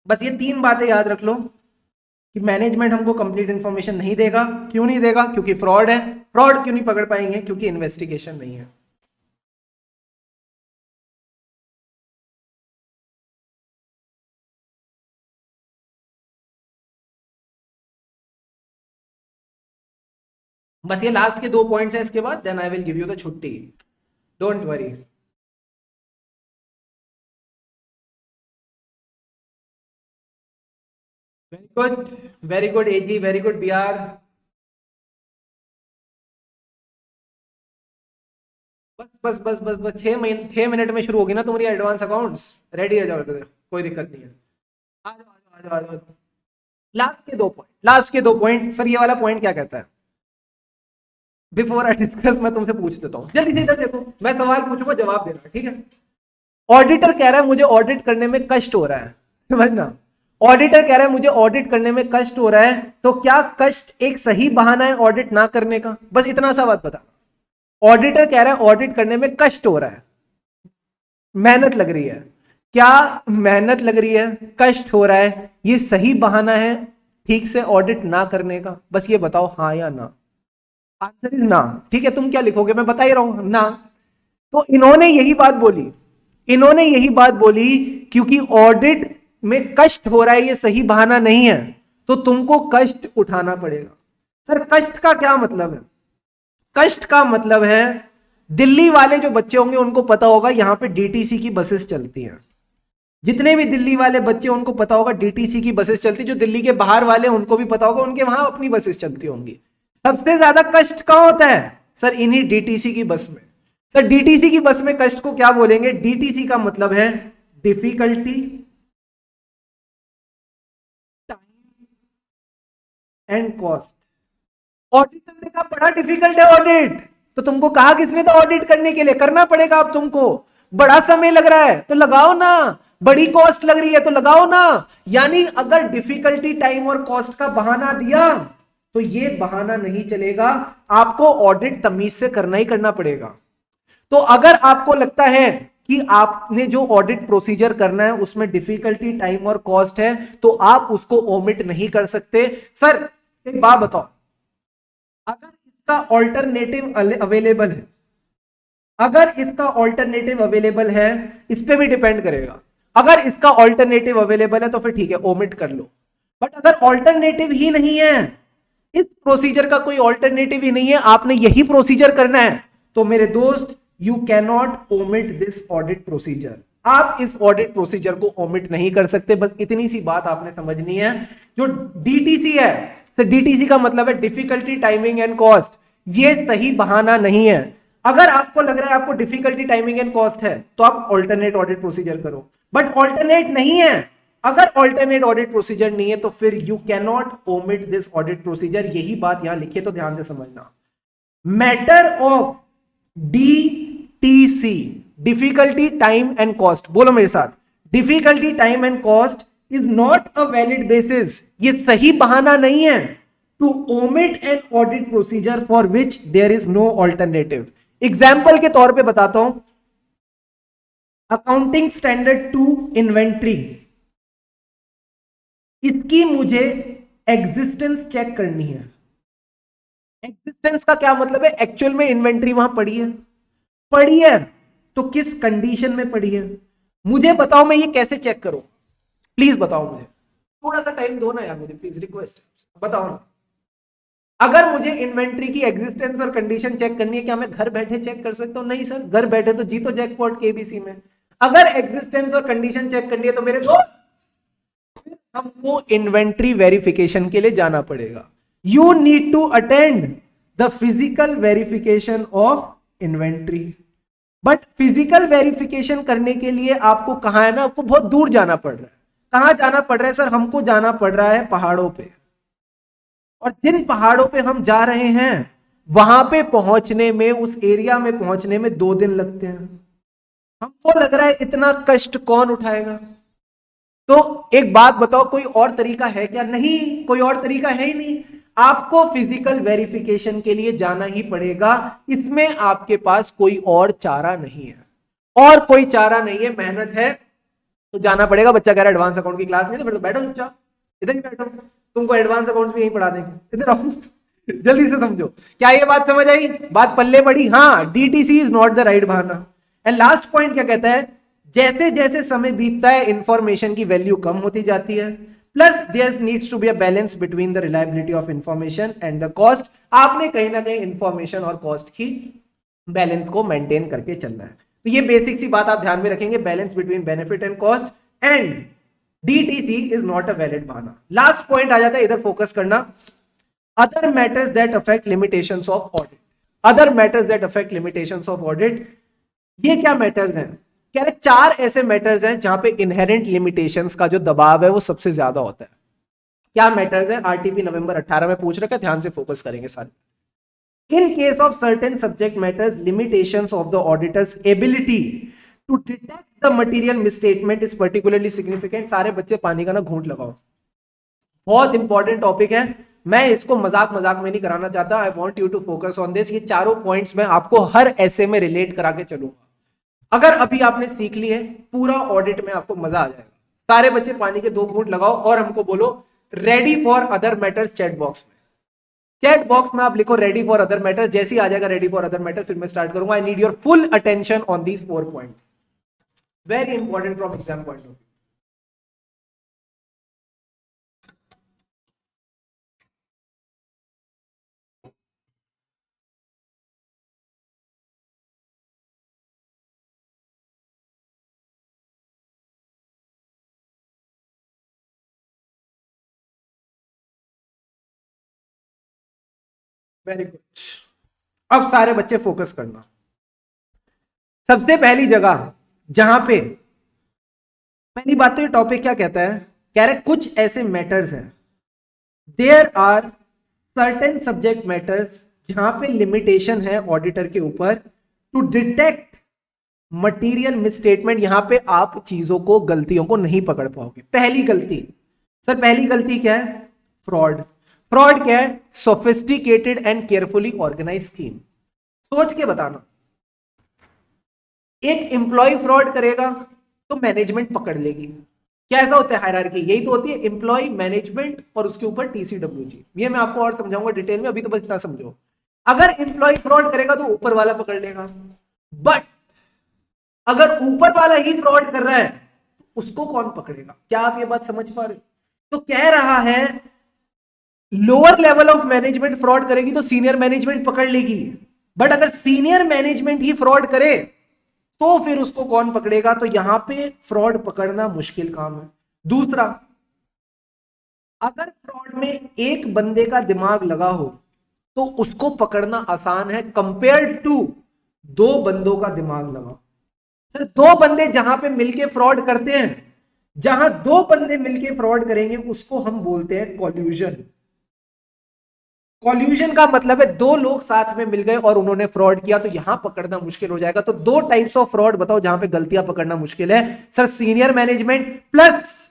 बस ये 3 बातें याद रख लो कि मैनेजमेंट हमको कंप्लीट इंफॉर्मेशन नहीं देगा। क्यों नहीं देगा? क्योंकि फ्रॉड है। फ्रॉड क्यों नहीं पकड़ पाएंगे? क्योंकि इन्वेस्टिगेशन नहीं है। बस ये लास्ट के 2 पॉइंट्स हैं, इसके बाद then I will give you the छुट्टी, don't worry. Very good, very good A G, very good B R. बस बस बस बस बस 6 मिनट में शुरू होगी ना तुम्हारी एडवांस अकाउंट्स, रेडी हो जाओ, कोई दिक्कत नहीं है। आ जाओ। लास्ट के दो पॉइंट सर, ये वाला पॉइंट क्या कहता है? बिफोर आई डिस्कस मैं तुमसे पूछ देता हूं, जल्दी से इधर देखो, मैं सवाल पूछूंगा जवाब देना, ठीक है? ऑडिटर कह रहा है मुझे ऑडिट करने में कष्ट हो रहा है, समझना, ऑडिटर कह रहा है मुझे ऑडिट करने में कष्ट हो रहा है, तो क्या कष्ट एक सही बहाना है ऑडिट ना करने का? बस इतना सा बात बता। ऑडिटर कह रहा है ऑडिट करने में कष्ट हो रहा है, मेहनत लग रही है, क्या मेहनत लग रही है, कष्ट हो रहा है, ये सही बहाना है ठीक से ऑडिट ना करने का? बस ये बताओ हाँ या ना। आंसर इज ना। ठीक है, तुम क्या लिखोगे मैं बता ही रहा हूं, ना। तो इन्होंने यही बात बोली, इन्होंने यही बात बोली, क्योंकि ऑडिट में कष्ट हो रहा है ये सही बहाना नहीं है, तो तुमको कष्ट उठाना पड़ेगा। सर कष्ट का क्या मतलब है? कष्ट का मतलब है, दिल्ली वाले जो बच्चे होंगे उनको पता होगा यहां पे डीटीसी की बसेस चलती हैं, जितने भी दिल्ली वाले बच्चे उनको पता होगा डीटीसी की बसेस चलती, जो दिल्ली के बाहर वाले उनको भी पता होगा उनके वहां अपनी बसेस चलती होंगी। सबसे ज्यादा कष्ट कहां होता है? सर इन्हीं डीटीसी की बस में। सर डीटीसी की बस में कष्ट को क्या बोलेंगे? डीटीसी का मतलब है difficulty, time and cost. Audit करने का बड़ा डिफिकल्ट है ऑडिट, तो तुमको कहा किसने था ऑडिट करने के लिए? करना पड़ेगा अब तुमको। बड़ा समय लग रहा है तो लगाओ ना, बड़ी कॉस्ट लग रही है तो लगाओ ना। यानी अगर डिफिकल्टी, टाइम और कॉस्ट का बहाना दिया तो ये बहाना नहीं चलेगा, आपको ऑडिट तमीज से करना ही करना पड़ेगा। तो अगर आपको लगता है कि आपने जो ऑडिट प्रोसीजर करना है उसमें डिफिकल्टी, टाइम और कॉस्ट है, तो आप उसको ओमिट नहीं कर सकते। सर एक बात बताओ, अगर इसका ऑल्टरनेटिव अवेलेबल है, अगर इसका ऑल्टरनेटिव अवेलेबल है, इस पे भी डिपेंड करेगा। अगर इसका ऑल्टरनेटिव अवेलेबल है तो फिर ठीक है ओमिट कर लो, बट अगर ऑल्टरनेटिव ही नहीं है, इस प्रोसीजर का कोई ऑल्टरनेटिव ही नहीं है, आपने यही प्रोसीजर करना है, तो मेरे दोस्त you can not omit this audit procedure. आप इस ऑडिट प्रोसीजर को ओमिट नहीं कर सकते। बस इतनी सी बात आपने समझनी है। जो डीटीसी है, सर डीटीसी का मतलब है डिफिकल्टी, टाइमिंग एंड कॉस्ट, ये सही बहाना नहीं है। अगर आपको लग रहा है आपको डिफिकल्टी, टाइमिंग एंड कॉस्ट है तो आप ऑल्टरनेट ऑडिट प्रोसीजर करो, बट ऑल्टरनेट नहीं है। अगर ऑल्टरनेट ऑडिट प्रोसीजर नहीं है तो फिर you can not omit this audit procedure. यही बात यहां लिखी है तो ध्यान से समझना। Matter of DTC, difficulty, time and cost, बोलो मेरे साथ, difficulty, time and cost is not a valid basis, ये सही बहाना नहीं है to omit an audit procedure for which there is no alternative. Example के तौर पे बताता हूं, अकाउंटिंग स्टैंडर्ड 2 इन्वेंट्री, इसकी मुझे एग्जिस्टेंस चेक करनी है। एग्जिस्टेंस का क्या मतलब है? एक्चुअल में इन्वेंट्री वहां पड़ी है, पड़ी है तो किस कंडीशन में पड़ी है मुझे बताओ, मैं ये कैसे चेक करूं? प्लीज बताओ मुझे, थोड़ा सा टाइम दो ना यार मुझे, प्लीज रिक्वेस्ट, बताओ ना। अगर मुझे इन्वेंट्री की एग्जिस्टेंस और कंडीशन चेक करनी है, क्या मैं घर बैठे चेक कर सकता हूं? नहीं सर, घर बैठे तो जीतो जैकपॉट केबीसी में। अगर एग्जिस्टेंस और कंडीशन चेक करनी है तो मेरे दोस्त हमको इन्वेंट्री वेरिफिकेशन के लिए जाना पड़ेगा। You need to attend the physical verification of inventory. But physical verification करने के लिए आपको कहां है ना, आपको बहुत दूर जाना पड़ रहा है। कहां जाना पड़ रहा है सर? हमको जाना पड़ रहा है पहाड़ों पे, और जिन पहाड़ों पे हम जा रहे हैं वहां पे पहुंचने में, उस एरिया में पहुंचने में 2 दिन लगते हैं। हमको लग रहा है इतना कष्ट कौन उठाएगा? तो एक बात बताओ, कोई और तरीका है क्या? नहीं, कोई और तरीका है ही नहीं। आपको फिजिकल वेरिफिकेशन के लिए जाना ही पड़ेगा, इसमें आपके पास कोई और चारा नहीं है, और कोई चारा नहीं है। मेहनत है तो जाना पड़ेगा। बच्चा कह रहा है एडवांस अकाउंट की क्लास नहीं, तो फिर तो बैठो चुपचाप, इधर ही बैठो, तुमको एडवांस अकाउंट भी यहीं पढ़ा देंगे, इधर आओ। जल्दी से समझो, क्या ये बात समझ आई? बात पल्ले पड़ी? हाँ, DTC is not the right बहाना। एंड लास्ट पॉइंट क्या कहता है? जैसे जैसे समय बीतता है इंफॉर्मेशन की वैल्यू कम होती जाती है, plus there needs to be a balance between the reliability of information and the cost. आपने कहीं ना कहीं इंफॉर्मेशन और कॉस्ट की बैलेंस को मेंटेन करके चलना है। तो ये बेसिक सी बात आप ध्यान में रखेंगे, balance between benefit and cost, and DTC is not a valid बहाना। लास्ट पॉइंट आ जाता है, इधर फोकस करना, other matters that affect limitations of audit. Other matters that affect limitations of audit, ये क्या मैटर्स हैं? कह रहे 4 ऐसे मैटर्स हैं जहां पे इनहेरेंट लिमिटेशंस का जो दबाव है वो सबसे ज्यादा होता है। क्या मैटर्स हैं? आरटीपी नवंबर 18 में पूछ रखा है, ध्यान से फोकस करेंगे सारे। In case of certain subject matters, limitations of the auditor's ability to detect the material misstatement is particularly significant. सारे बच्चे पानी का ना घूंट लगाओ, बहुत इंपॉर्टेंट टॉपिक है। मैं इसको मजाक मजाक में नहीं कराना चाहता। I want you to focus on this. ये चारों पॉइंट्स मैं आपको हर ऐसे में रिलेट करा के चलूंगा। अगर अभी आपने सीख ली है, पूरा ऑडिट में आपको मजा आ जाएगा। सारे बच्चे पानी के 2 घूंट लगाओ और हमको बोलो ready for other matters chat box में। चैट बॉक्स में आप लिखो रेडी फॉर अदर मैटर्स। जैसे ही आ जाएगा रेडी फॉर अदर मैटर्स, फिर मैं स्टार्ट करूंगा। I need your full attention on these 4 points, very important from exam point of view. Very good. अब सारे बच्चे फोकस करना। सबसे पहली जगह जहां पे पहली बात, तो ये टॉपिक क्या कहता है? कह रहे कुछ ऐसे मैटर्स हैं, there are certain subject matters जहां पे लिमिटेशन है ऑडिटर के ऊपर टू डिटेक्ट मटेरियल मिसस्टेटमेंट। यहां पे आप चीजों को, गलतियों को नहीं पकड़ पाओगे। पहली गलती, सर पहली गलती क्या है? फ्रॉड। फ्रॉड क्या है? Sophisticated and carefully organise scheme. सोच के बताना। एक एम्प्लॉय फ्रॉड करेगा तो मैनेजमेंट पकड़ लेगी। क्या ऐसा होता है? हायरार्की यही तो होती है, एम्प्लॉय, मैनेजमेंट और उसके ऊपर टीसीडब्ल्यूजी। ये मैं आपको और समझाऊंगा डिटेल में, अभी तो बस इतना समझो। अगर एम्प्लॉय फ्रॉड करेगा तो ऊपर वाला पकड़ लेगा, बट अगर ऊपर वाला ही फ्रॉड कर रहा है तो उसको कौन पकड़ेगा? क्या आप ये बात समझ पा रहे हो? तो कह रहा है lower level of management fraud करेगी तो सीनियर मैनेजमेंट पकड़ लेगी, बट अगर सीनियर मैनेजमेंट ही फ्रॉड करे तो फिर उसको कौन पकड़ेगा? तो यहां पे फ्रॉड पकड़ना मुश्किल काम है। दूसरा, अगर फ्रॉड में एक बंदे का दिमाग लगा हो तो उसको पकड़ना आसान है कंपेयर टू 2 बंदों का दिमाग लगा। सर 2 बंदे जहां पे मिलके फ्रॉड करते हैं, जहां 2 बंदे मिलके फ्रॉड करेंगे उसको हम बोलते हैं कॉल्यूजन। कॉल्यूजन का मतलब है 2 लोग साथ में मिल गए और उन्होंने फ्रॉड किया, तो यहां पकड़ना मुश्किल हो जाएगा। तो 2 टाइप्स ऑफ फ्रॉड बताओ जहां पे गलतियां पकड़ना मुश्किल है। Sir senior management plus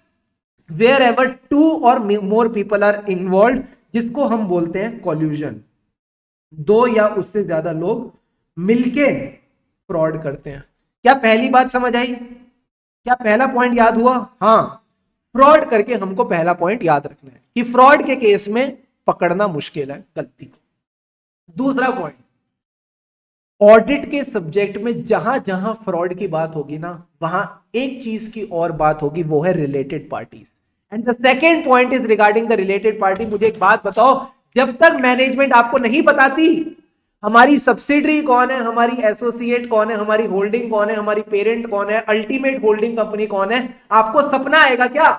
wherever 2 और मोर पीपल आर इन्वॉल्व, जिसको हम बोलते हैं कॉल्यूजन। 2 या उससे ज्यादा लोग मिलके फ्रॉड करते हैं। क्या पहली बात समझ आई? क्या पहला पॉइंट याद हुआ? हाँ, फ्रॉड करके हमको पहला पॉइंट याद रखना है कि फ्रॉड के केस में पकड़ना मुश्किल है गलती को। दूसरा पॉइंट, ऑडिट के सब्जेक्ट में जहां जहां फ्रॉड की बात होगी ना, वहां एक चीज की और बात होगी, वो है related parties. And the second point is regarding the related party. मुझे एक बात बताओ, जब तक मैनेजमेंट आपको नहीं बताती हमारी सब्सिडरी कौन है, हमारी एसोसिएट कौन है, हमारी होल्डिंग कौन है, हमारी पेरेंट कौन है, अल्टीमेट होल्डिंग कंपनी कौन है, आपको सपना आएगा क्या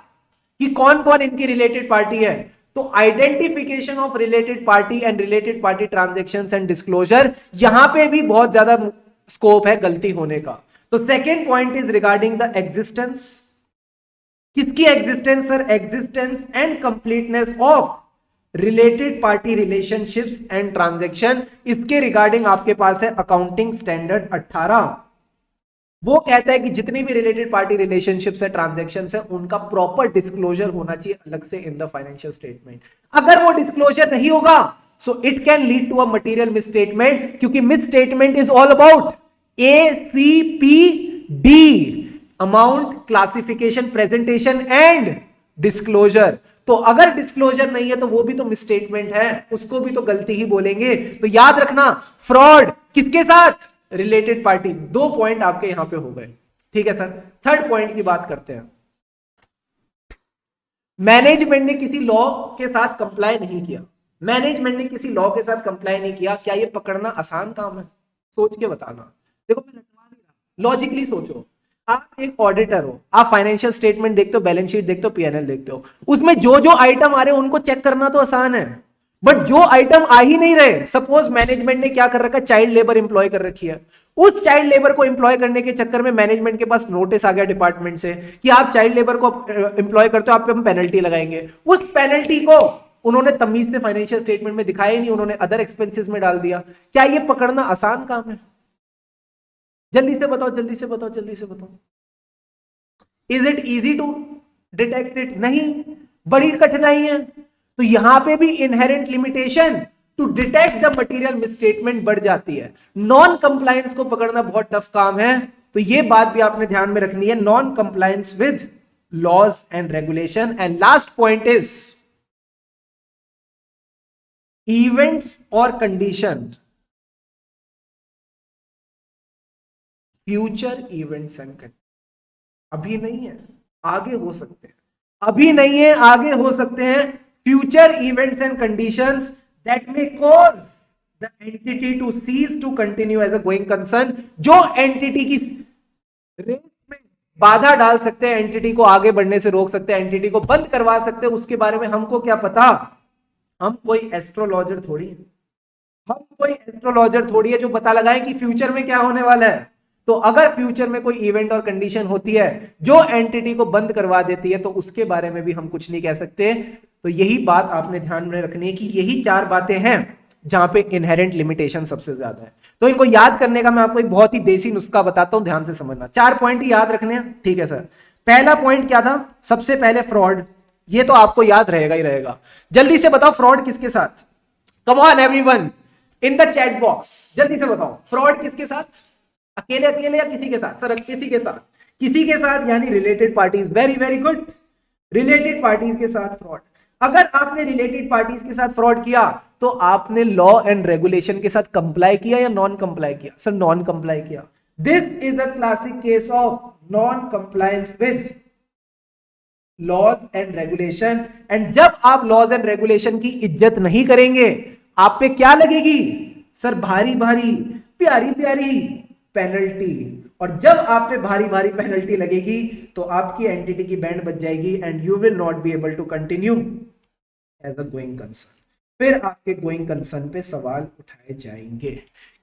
कि कौन कौन इनकी रिलेटेड पार्टी है? तो identification of related party and related party transactions and disclosure, यहां पे भी बहुत ज्यादा स्कोप है गलती होने का। तो second point is regarding the existence. किसकी existence? Sir existence and completeness of related party relationships and transaction. इसके रिगार्डिंग आपके पास है अकाउंटिंग स्टैंडर्ड 18। वो कहता है कि जितनी भी रिलेटेड पार्टी रिलेशनशिप्स है, ट्रांजैक्शंस है, उनका प्रॉपर डिस्क्लोजर होना चाहिए अलग से इन द फाइनेंशियल स्टेटमेंट। अगर वो डिस्क्लोजर नहीं होगा so it can lead to a material misstatement, क्योंकि misstatement is all about ACPD, amount, classification, presentation and disclosure. तो अगर डिस्क्लोजर नहीं है तो वो भी तो मिसस्टेटमेंट है, उसको भी तो गलती ही बोलेंगे। तो याद रखना, फ्रॉड किसके साथ? Related party. 2 पॉइंट आपके यहां पे हो गए, ठीक है सर। थर्ड पॉइंट की बात करते हैं। मैनेजमेंट ने किसी लॉ के साथ कंप्लाई नहीं किया, मैनेजमेंट ने किसी लॉ के साथ कंप्लाई नहीं किया, क्या ये पकड़ना आसान काम है? सोच के बताना। देखो मैं लॉजिकली सोचो, आप एक ऑडिटर हो, आप फाइनेंशियल स्टेटमेंट देखते हो, बैलेंस शीट देखते हो, पीएनएल देखते हो, उसमें जो जो आइटम आ रहे हैं उनको चेक करना तो आसान है, बट जो आइटम आ ही नहीं रहे, सपोज मैनेजमेंट ने क्या कर रखा है, चाइल्ड लेबर इंप्लॉय कर रखी है, उस चाइल्ड लेबर को इंप्लॉय करने के चक्कर में मैनेजमेंट के पास नोटिस आ गया डिपार्टमेंट से कि आप चाइल्ड लेबर को इंप्लॉय करते हो, आप पे हम पेनल्टी लगाएंगे। उस पेनल्टी को उन्होंने तमीज से फाइनेंशियल स्टेटमेंट में दिखाया ही नहीं, उन्होंने अदर एक्सपेंसेस में डाल दिया। क्या ये पकड़ना आसान काम है? जल्दी से बताओ, जल्दी से बताओ, जल्दी से बताओ। Is it easy to detect it? नहीं, बड़ी कठिनाई है। तो यहां पे भी inherent limitation to detect the material misstatement बढ़ जाती है। नॉन कंप्लायंस को पकड़ना बहुत टफ काम है, तो ये बात भी आपने ध्यान में रखनी है, non compliance with laws and regulation. And last point is events और condition, future events and condition. अभी नहीं है, आगे हो सकते हैं, अभी नहीं है, आगे हो सकते हैं। Future events and conditions that may cause the entity to cease to continue as a going concern, जो एंटिटी की रेस में बाधा डाल सकते हैं, एंटिटी को आगे बढ़ने से रोक सकते हैं, एंटिटी को बंद करवा सकते हैं, उसके बारे में हमको क्या पता? हम कोई एस्ट्रोलॉजर थोड़ी है, हम कोई एस्ट्रोलॉजर थोड़ी है जो पता लगाए कि फ्यूचर में क्या होने वाला है। तो अगर फ्यूचर में कोई इवेंट और कंडीशन होती है जो एंटिटी को बंद करवा देती है, तो उसके बारे में भी हम कुछ नहीं कह सकते। तो यही बात आपने ध्यान में रखनी है कि यही चार बातें हैं जहां पे इनहेरेंट लिमिटेशन सबसे ज्यादा है। तो इनको याद करने का मैं आपको एक बहुत ही देसी नुस्खा बताता हूं, ध्यान से समझना। 4 पॉइंट ही याद रखने हैं, ठीक है सर। पहला पॉइंट क्या था? सबसे पहले फ्रॉड, ये तो आपको याद रहेगा ही रहेगा। जल्दी से बताओ फ्रॉड किसके साथ? कम on everyone in the chat box, जल्दी से बताओ फ्रॉड किसके साथ? अकेले अकेले या किसी के साथ? सर किसी के साथ, किसी के साथ, यानी related parties. Very very good, related parties के साथ फ्रॉड। अगर आपने रिलेटेड पार्टीज के साथ फ्रॉड किया तो आपने लॉ एंड रेगुलेशन के साथ कंप्लाई किया या नॉन कंप्लाई किया? सर नॉन कंप्लाई किया। This is a classic case of non compliance with laws and regulation. And जब आप लॉज एंड रेगुलेशन की इज्जत नहीं करेंगे, आप पे क्या लगेगी? सर भारी भारी प्यारी प्यारी पेनल्टी। और जब आप पे भारी भारी पेनल्टी लगेगी तो आपकी एंटिटी की बैंड बच जाएगी and you will not be able to continue as a going concern. फिर आपके गोइंग कंसर्न पे सवाल उठाए जाएंगे।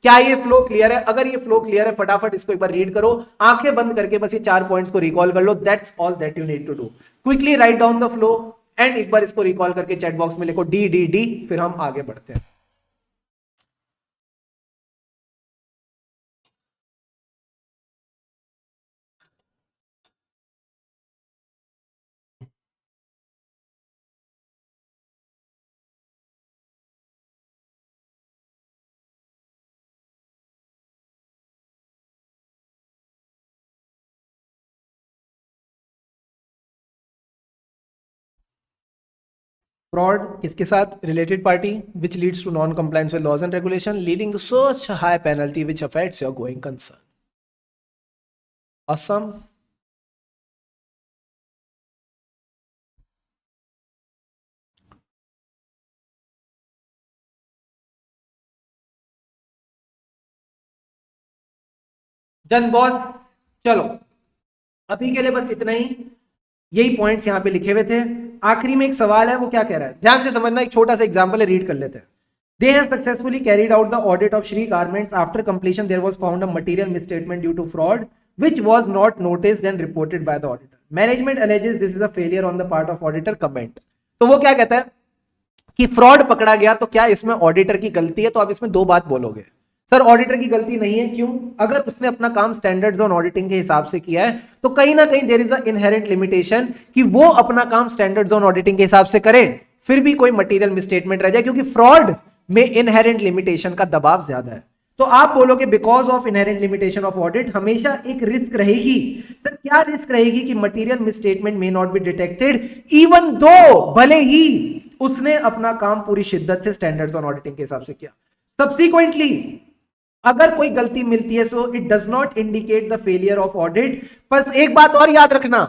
क्या ये फ्लो क्लियर है? अगर ये फ्लो क्लियर है, फटाफट इसको एक बार रीड करो, आंखें बंद करके बस ये 4 पॉइंट्स को रिकॉल कर लो। That's all that you need to do. Quickly write down the flow and एक बार इसको रिकॉल करके चैट बॉक्स में लिखो डी डी डी, फिर हम आगे बढ़ते हैं। फ्रॉड किसके साथ? Related party which leads to non compliance with laws and regulation leading to such high penalty which affects your going concern. असम जन बॉस। चलो अभी के लिए बस इतना ही, यही पॉइंट्स यहां पे लिखे हुए थे। आखिरी में एक सवाल है, वो क्या कह रहा है, ध्यान से समझना। एक छोटा सा एग्जांपल है, रीड कर लेते हैं। They have successfully carried out the audit of Shree Garments. After completion, there was found a material misstatement due to fraud, which was not noticed and reported by the auditor. Management alleges this is a failure on the part of auditor. Comment. तो वो क्या कहता है कि फ्रॉड पकड़ा गया, तो क्या इसमें ऑडिटर की गलती है? तो आप इसमें दो बात बोलोगे, सर ऑडिटर की गलती नहीं है। क्यों? अगर उसने अपना काम स्टैंडर्ड्स ऑन ऑडिटिंग के हिसाब से किया है तो कहीं ना कहीं there is a inherent limitation कि वो अपना काम स्टैंडर्ड्स ऑन ऑडिटिंग के हिसाब से करे, फिर भी कोई मटेरियल मिसस्टेटमेंट रह जाए, क्योंकि फ्रॉड में इनहेरेंट लिमिटेशन का दबाव ज्यादा है। तो आप बोलोगे because of inherent limitation of audit हमेशा एक रिस्क रहेगी। सर क्या रिस्क रहेगी? कि material misstatement may not be detected even though, भले ही उसने अपना काम पूरी शिद्दत से स्टैंडर्ड्स ऑन ऑडिटिंग के हिसाब से किया। सब्सिक्वेंटली अगर कोई गलती मिलती है, so it does not indicate the failure of audit. बस एक बात और याद रखना,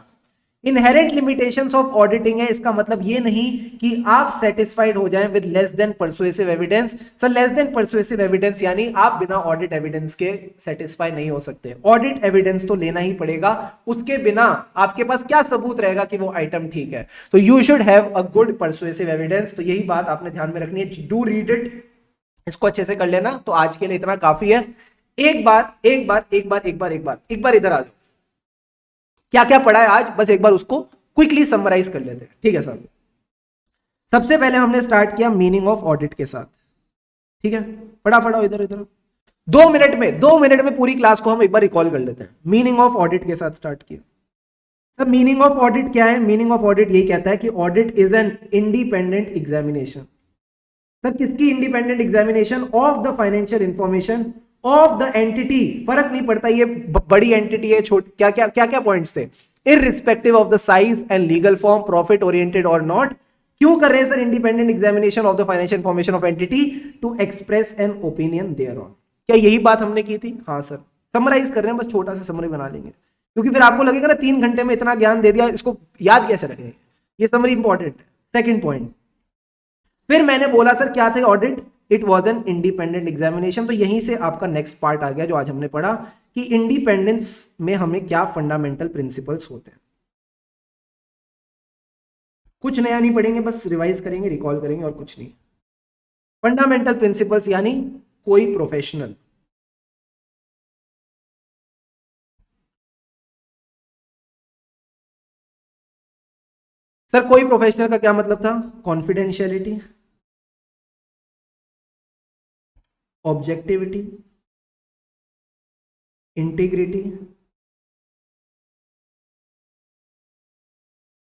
इनहेरेंट लिमिटेशंस ऑफ ऑडिटिंग है, इसका मतलब ये नहीं कि आप सेटिस्फाइड हो जाएं with less than persuasive evidence. Sir less than persuasive evidence यानी आप बिना ऑडिट एविडेंस के सेटिस्फाई नहीं हो सकते, ऑडिट एविडेंस तो लेना ही पड़ेगा, उसके बिना आपके पास क्या सबूत रहेगा कि वो आइटम ठीक है। तो you should have a good persuasive evidence. तो यही बात आपने ध्यान में रखनी है, डू रीड इट, इसको अच्छे से कर लेना। तो आज के लिए इतना काफी है। एक बार इधर आ जाओ, क्या क्या पढ़ा है आज, बस एक बार उसको क्विकली समराइज कर लेते हैं, ठीक है सर। सबसे पहले हमने स्टार्ट किया मीनिंग ऑफ ऑडिट के साथ, ठीक है, फटाफट इधर इधर 2 मिनट में पूरी क्लास को हम एक बार रिकॉल कर लेते हैं। मीनिंग ऑफ ऑडिट के साथ स्टार्ट किया। सर मीनिंग ऑफ ऑडिट क्या है? मीनिंग ऑफ ऑडिट यही कहता है कि audit is an independent examination. Sir किसकी independent examination? Of the financial information of the entity. फर्क नहीं पड़ता ये बड़ी एंटिटी है, छोटी, क्या क्या क्या क्या पॉइंट्स थे, irrespective of the size and legal form, profit oriented और नॉट। क्यों कर रहे हैं sir independent examination of the financial information of entity? To express an opinion thereon. क्या यही बात हमने की थी? हाँ सर, समराइज कर रहे हैं, बस छोटा सा समरी बना लेंगे, क्योंकि फिर आपको लगेगा ना 3 घंटे में इतना ज्ञान दे दिया, इसको याद कैसे रखेंगे, ये समरी इंपॉर्टेंट है। सेकंड पॉइंट, फिर मैंने बोला सर क्या थे audit? It was an independent examination. तो यहीं से आपका नेक्स्ट पार्ट आ गया जो आज हमने पढ़ा कि इंडिपेंडेंस में हमें क्या फंडामेंटल प्रिंसिपल्स होते हैं। कुछ नया नहीं पढ़ेंगे, बस रिवाइज करेंगे, रिकॉल करेंगे और कुछ नहीं। फंडामेंटल प्रिंसिपल्स यानी कोई प्रोफेशनल, सर कोई प्रोफेशनल का क्या मतलब था? Confidentiality, objectivity, integrity,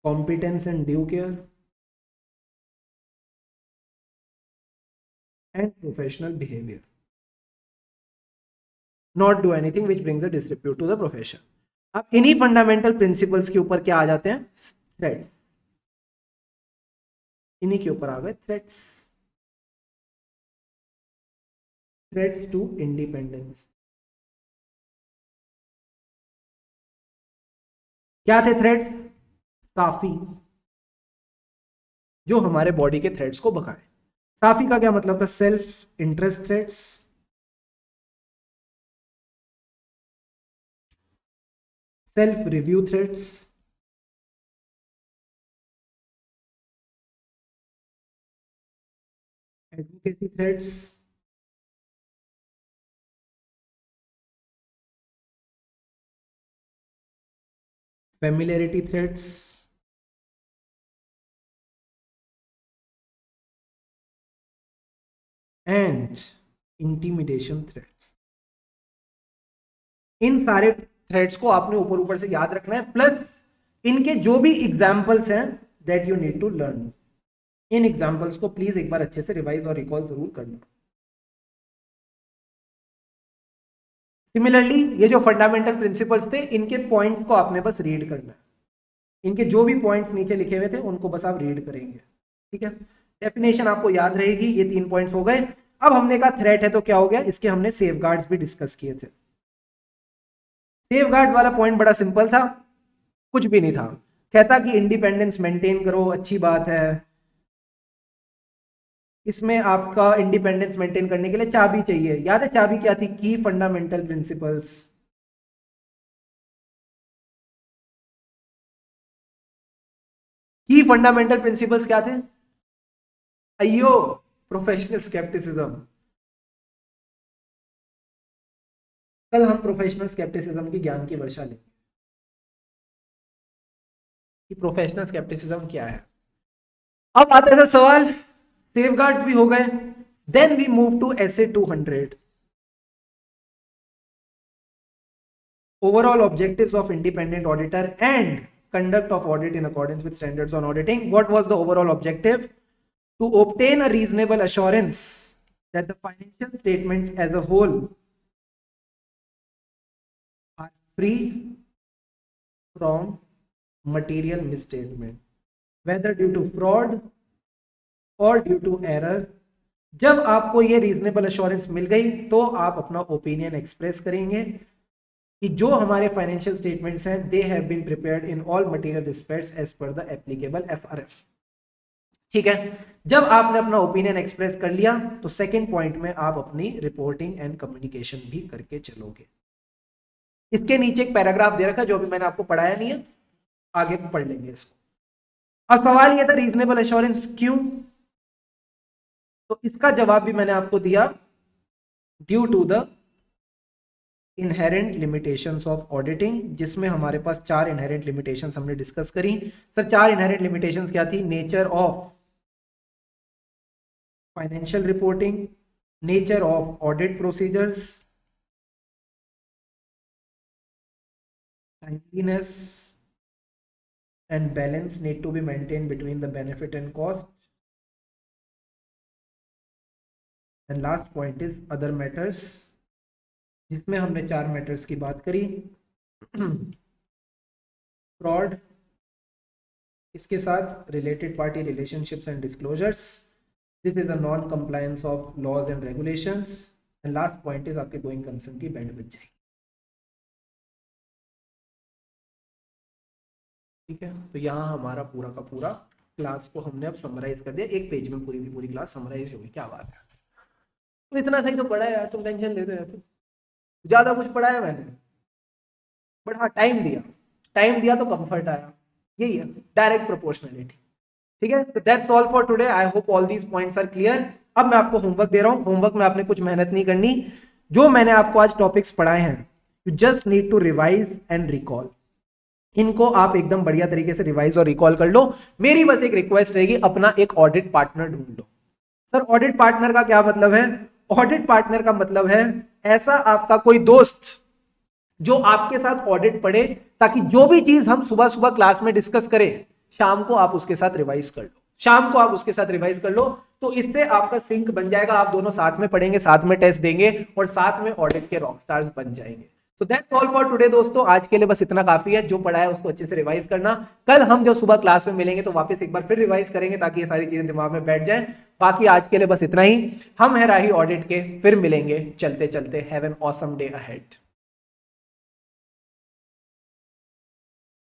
competence and due care, and professional behavior. Not do anything which brings a disrepute to the profession. अब इन्हीं फंडामेंटल प्रिंसिपल्स के ऊपर क्या आ जाते हैं? थ्रेट्स। इन्हीं के ऊपर आ गए थ्रेट्स, थ्रेट्स टू इंडिपेंडेंस। क्या थे थ्रेट्स? साफी, जो हमारे बॉडी के थ्रेड्स को भगाए। साफी का क्या मतलब था? Self interest threads, self review threads, advocacy threads, familiarity threads, and intimidation threads. इन सारे थ्रेड्स को आपने ऊपर ऊपर से याद रखना है, प्लस इनके जो भी एग्जाम्पल्स हैं that you need to learn. In examples को प्लीज एक बार अच्छे से रिवाइज और रिकॉल जरूर करना। सिमिलरली ये जो फंडामेंटल प्रिंसिपल्स थे, इनके पॉइंट्स को आपने बस रीड करना है। इनके जो भी पॉइंट्स नीचे लिखे हुए थे उनको बस आप रीड करेंगे, ठीक है। डेफिनेशन आपको याद रहेगी। ये 3 पॉइंट्स हो गए। अब हमने कहा थ्रेट है तो क्या हो गया, इसके हमने सेफगार्ड्स भी डिस्कस किए थे। सेफगार्ड्स वाला पॉइंट बड़ा सिंपल था, कुछ भी नहीं था, कहता कि इंडिपेंडेंस मेंटेन करो, अच्छी बात है। इसमें आपका इंडिपेंडेंस मेंटेन करने के लिए चाबी चाहिए। याद है चाबी क्या थी? की फंडामेंटल प्रिंसिपल्स। की फंडामेंटल प्रिंसिपल्स क्या थे? अयो, प्रोफेशनल स्केप्टिसिज्म। कल हम प्रोफेशनल स्केप्टिसिज्म की ज्ञान की वर्षा लेंगे कि प्रोफेशनल स्केप्टिसिज्म क्या है। अब आते हैं सवाल, सेफगार्ड्स भी हो गए, then we move to SA 200। Overall objectives of independent auditor and conduct of audit in accordance with standards on auditing. What was the overall objective? To obtain a reasonable assurance that the financial statements as a whole are free from material misstatement, whether due to fraud or due to error. जब आपको ये रीजनेबल अश्योरेंस मिल गई तो आप अपना ओपिनियन एक्सप्रेस करेंगे कि जो हमारे फाइनेंशियल स्टेटमेंट्स हैं they have been prepared in all material respects as per the applicable FRF. ठीक है, जब आपने अपना ओपिनियन एक्सप्रेस कर लिया तो सेकंड पॉइंट में आप अपनी रिपोर्टिंग एंड कम्युनिकेशन भी करके चलोगे। इसके नीचे एक पैराग्राफ दे रखा है जो भी मैंने आपको पढ़ाया नहीं है, आगे पढ़ लेंगे इसको। अब सवाल यह था रीजनेबल एश्योरेंस क्यों, तो इसका जवाब भी मैंने आपको दिया, due to the inherent limitations of auditing, जिसमें हमारे पास 4 इनहेरेंट लिमिटेशंस हमने डिस्कस करी। सर 4 इनहेरेंट लिमिटेशंस क्या थी? Nature of financial reporting, nature of audit procedures, timeliness and balance need to be maintained between the benefit and cost, and last point is other matters, जिसमें हमने 4 मैटर्स की बात करी। फ्रॉड, इसके साथ related party relationships and disclosures, this is the non compliance of laws and regulations, and last point is आपके गोइंग कंसर्न की बैंड बच जाएगी। ठीक है, तो यहाँ हमारा पूरा का पूरा क्लास को हमने अब समराइज कर दिया, एक पेज में पूरी की पूरी क्लास समराइज हो गई। क्या बात है, तो इतना सही तो पढ़ा है यार, तुम टेंशन लेते रहते, ज्यादा कुछ पढ़ाया मैंने, बट हाँ टाइम दिया तो कंफर्ट आया, यही है डायरेक्ट प्रोपोर्शनलिटी। ठीक है, तो that's all for today, I hope all these points are clear. अब मैं आपको होमवर्क दे रहा हूँ, होमवर्क में आपने कुछ मेहनत नहीं करनी, जो मैंने आपको आज टॉपिक्स पढ़ाए हैं you just need to revise and recall, इनको आप एकदम बढ़िया तरीके से रिवाइज और रिकॉल कर लो। मेरी बस एक रिक्वेस्ट रहेगी, अपना एक ऑडिट पार्टनर ढूंढ लो। सर ऑडिट पार्टनर का क्या मतलब है? ऑडिट पार्टनर का मतलब है ऐसा आपका कोई दोस्त जो आपके साथ ऑडिट पढ़े, ताकि जो भी चीज हम सुबह सुबह क्लास में डिस्कस करें शाम को आप उसके साथ रिवाइज कर लो, तो इससे आपका सिंक बन जाएगा, आप दोनों साथ में पढ़ेंगे, साथ में टेस्ट देंगे और साथ में ऑडिट के रॉक स्टार्स बन जाएंगे। So that's all for today दोस्तों, आज के लिए बस इतना काफी है। जो पढ़ा है उसको अच्छे से रिवाइज करना, कल हम जब सुबह क्लास में मिलेंगे तो वापस एक बार फिर रिवाइज करेंगे ताकि ये सारी चीजें दिमाग में बैठ जाएं। बाकी आज के लिए बस इतना ही, हम है राही ऑडिट के, फिर मिलेंगे चलते चलते। Have an awesome day ahead.